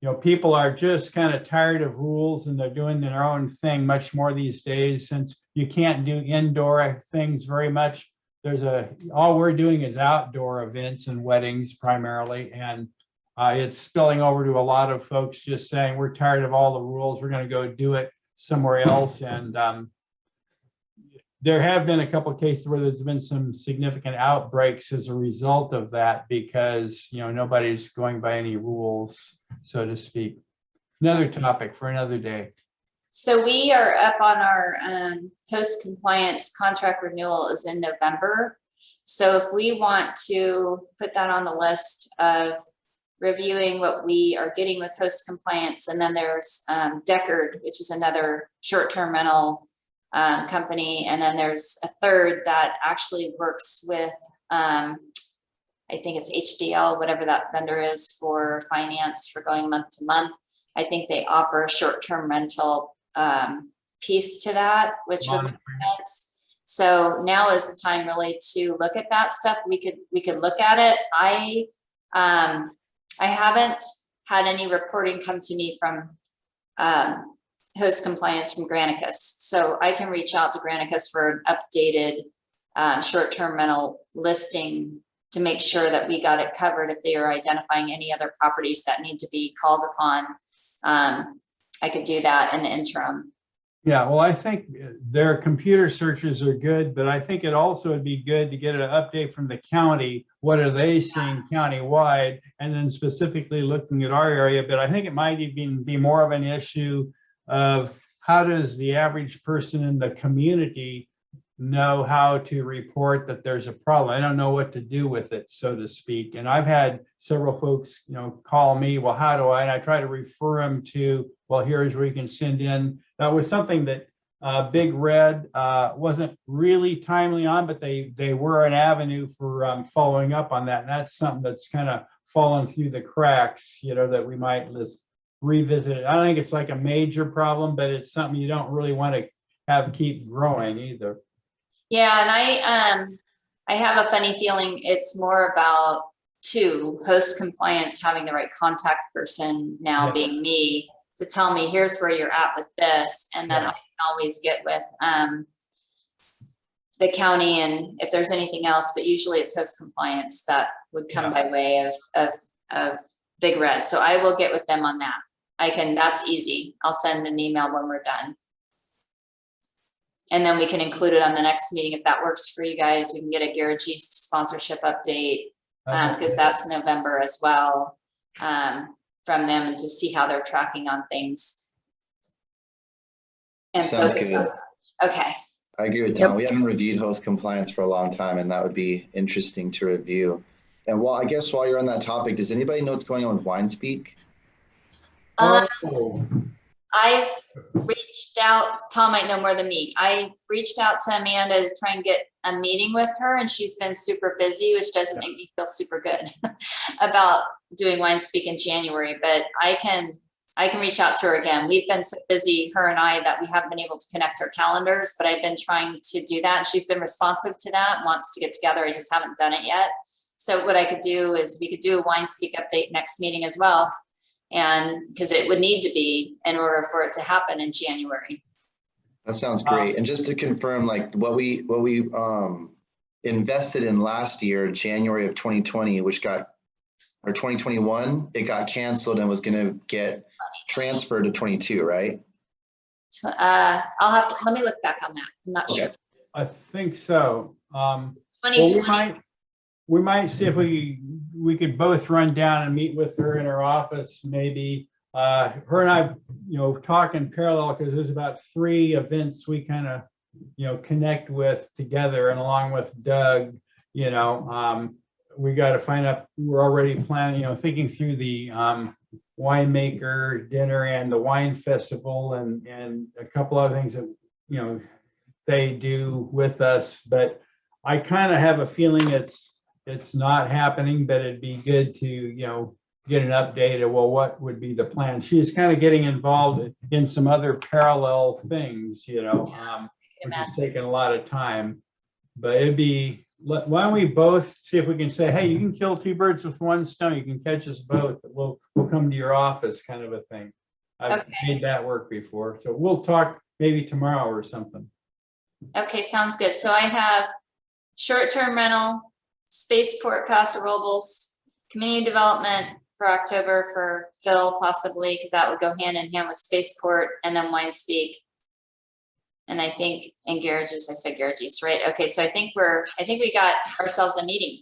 you know, people are just kind of tired of rules and they're doing their own thing much more these days, since you can't do indoor things very much. All we're doing is outdoor events and weddings primarily, and it's spilling over to a lot of folks just saying, we're tired of all the rules, we're going to go do it somewhere else. And there have been a couple of cases where there's been some significant outbreaks as a result of that, because, you know, nobody's going by any rules, so to speak. Another topic for another day. So we are up on our host compliance contract renewal is in November. So if we want to put that on the list of reviewing what we are getting with host compliance, and then there's Deckard, which is another short-term rental company, and then there's a third that actually works with I think it's HDL, whatever that vendor is for finance for going month to month. I think they offer a short-term rental piece to that, which would make sense. So now is the time really to look at that stuff. We could look at it. I haven't had any reporting come to me from host compliance from Granicus. So I can reach out to Granicus for an updated short-term rental listing to make sure that we got it covered if they are identifying any other properties that need to be called upon. I could do that in the interim. Yeah, well, I think their computer searches are good, but I think it also would be good to get an update from the county. What are they seeing countywide? And then specifically looking at our area. But I think it might even be more of an issue of how does the average person in the community know how to report that there's a problem. I don't know what to do with it, so to speak. And I've had several folks, you know, call me, well, how do I? And I try to refer them to, well, here's where you can send in. That was something that Big Red wasn't really timely on, but they were an avenue for following up on that. And that's something that's kind of fallen through the cracks, you know, that we might revisit it. I don't think it's like a major problem, but it's something you don't really want to have keep growing either. Yeah, and I have a funny feeling it's more about host compliance having the right contact person now, being me, to tell me here's where you're at with this, and then I can always get with the county and if there's anything else, but usually it's host compliance that would come by way of Big Red. So I will get with them on that. That's easy. I'll send an email when we're done. And then we can include it on the next meeting if that works for you guys. We can get a Garrett East sponsorship update because that's November as well from them, and to see how they're tracking on things. And Sounds focus good. on. Okay. I agree with Tom. We haven't reviewed host compliance for a long time, and that would be interesting to review. And I guess while you're on that topic, does anybody know what's going on with WineSpeak? I've reached out, Tom might know more than me. I reached out to Amanda to try and get a meeting with her, and she's been super busy, which doesn't make me feel super good about doing WineSpeak in January, but I can reach out to her again. We've been so busy, her and I, that we haven't been able to connect our calendars, but I've been trying to do that. And she's been responsive to that, wants to get together. I just haven't done it yet. So what I could do is we could do a wine speak update next meeting as well. And because it would need to be in order for it to happen in January. That sounds great. And just to confirm, like what we invested in last year, January of 2020, which got, or 2021, it got canceled and was going to get transferred to 22, right? I'll have to, let me look back on that. I'm not sure. I think so. Well, 2020. we might see if we could both run down and meet with her in her office, maybe. Her and I, talk in parallel, because there's about 3 events we kind of, connect with together, and along with Doug, we got to find out. We're already planning, thinking through the winemaker dinner and the wine festival, and a couple other things that they do with us. But I kind of have a feeling it's not happening, but it'd be good to get an update of, well, what would be the plan. She's kind of getting involved in some other parallel things, which is taking a lot of time. But it'd be, why don't we both see if we can say, hey, you can kill 2 birds with 1 stone. You can catch us both. We'll come to your office, kind of a thing. I've made that work before. So we'll talk maybe tomorrow or something. Okay, sounds good. So I have short-term rental, spaceport Paso Robles, community development for October for Phil, possibly, because that would go hand in hand with spaceport, and then wine speak. And I think, and garages, I said garages, right? Okay, so I think we got ourselves a meeting.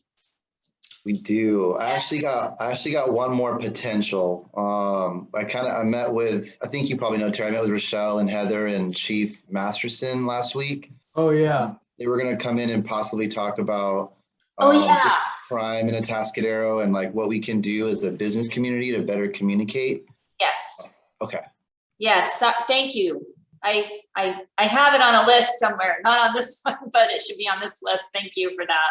We do. I actually got one more potential. I met with, I think you probably know, Terry, I met with Rochelle and Heather and Chief Masterson last week. Oh yeah. They were going to come in and possibly talk about just crime in Atascadero and like what we can do as a business community to better communicate. Yes. Okay. Yes, thank you. I have it on a list somewhere, not on this one, but it should be on this list. Thank you for that.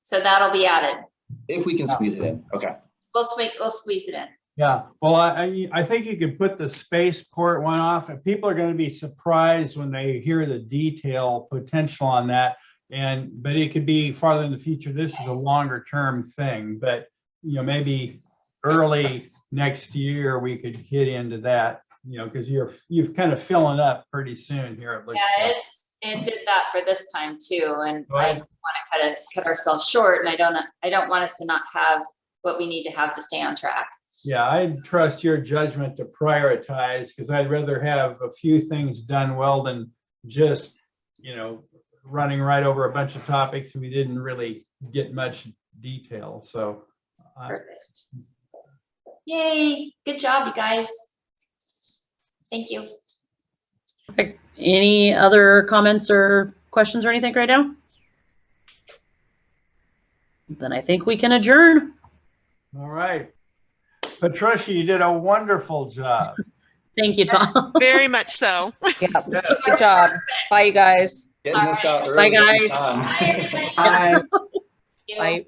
So that'll be added. If we can squeeze it in. Okay. We'll squeeze it in. Yeah. Well, I think you could put the spaceport one off, and people are going to be surprised when they hear the detail potential on that. But it could be farther in the future. This is a longer term thing, but maybe early next year we could hit into that. Because you're kind of filling up pretty soon here. It looks like. It did that for this time too, and I don't want to cut ourselves short, and I don't want us to not have what we need to have to stay on track. Yeah, I trust your judgment to prioritize, because I'd rather have a few things done well than just running right over a bunch of topics and we didn't really get much detail. So perfect. Yay! Good job, you guys. Thank you. Okay. Any other comments or questions or anything right now? Then I think we can adjourn. All right. Patricia, you did a wonderful job. Thank you, Tom. Very much so. Yeah, good job. Bye, you guys. Getting us out early. Bye, guys. Bye, everybody. Bye. Thank you. Bye.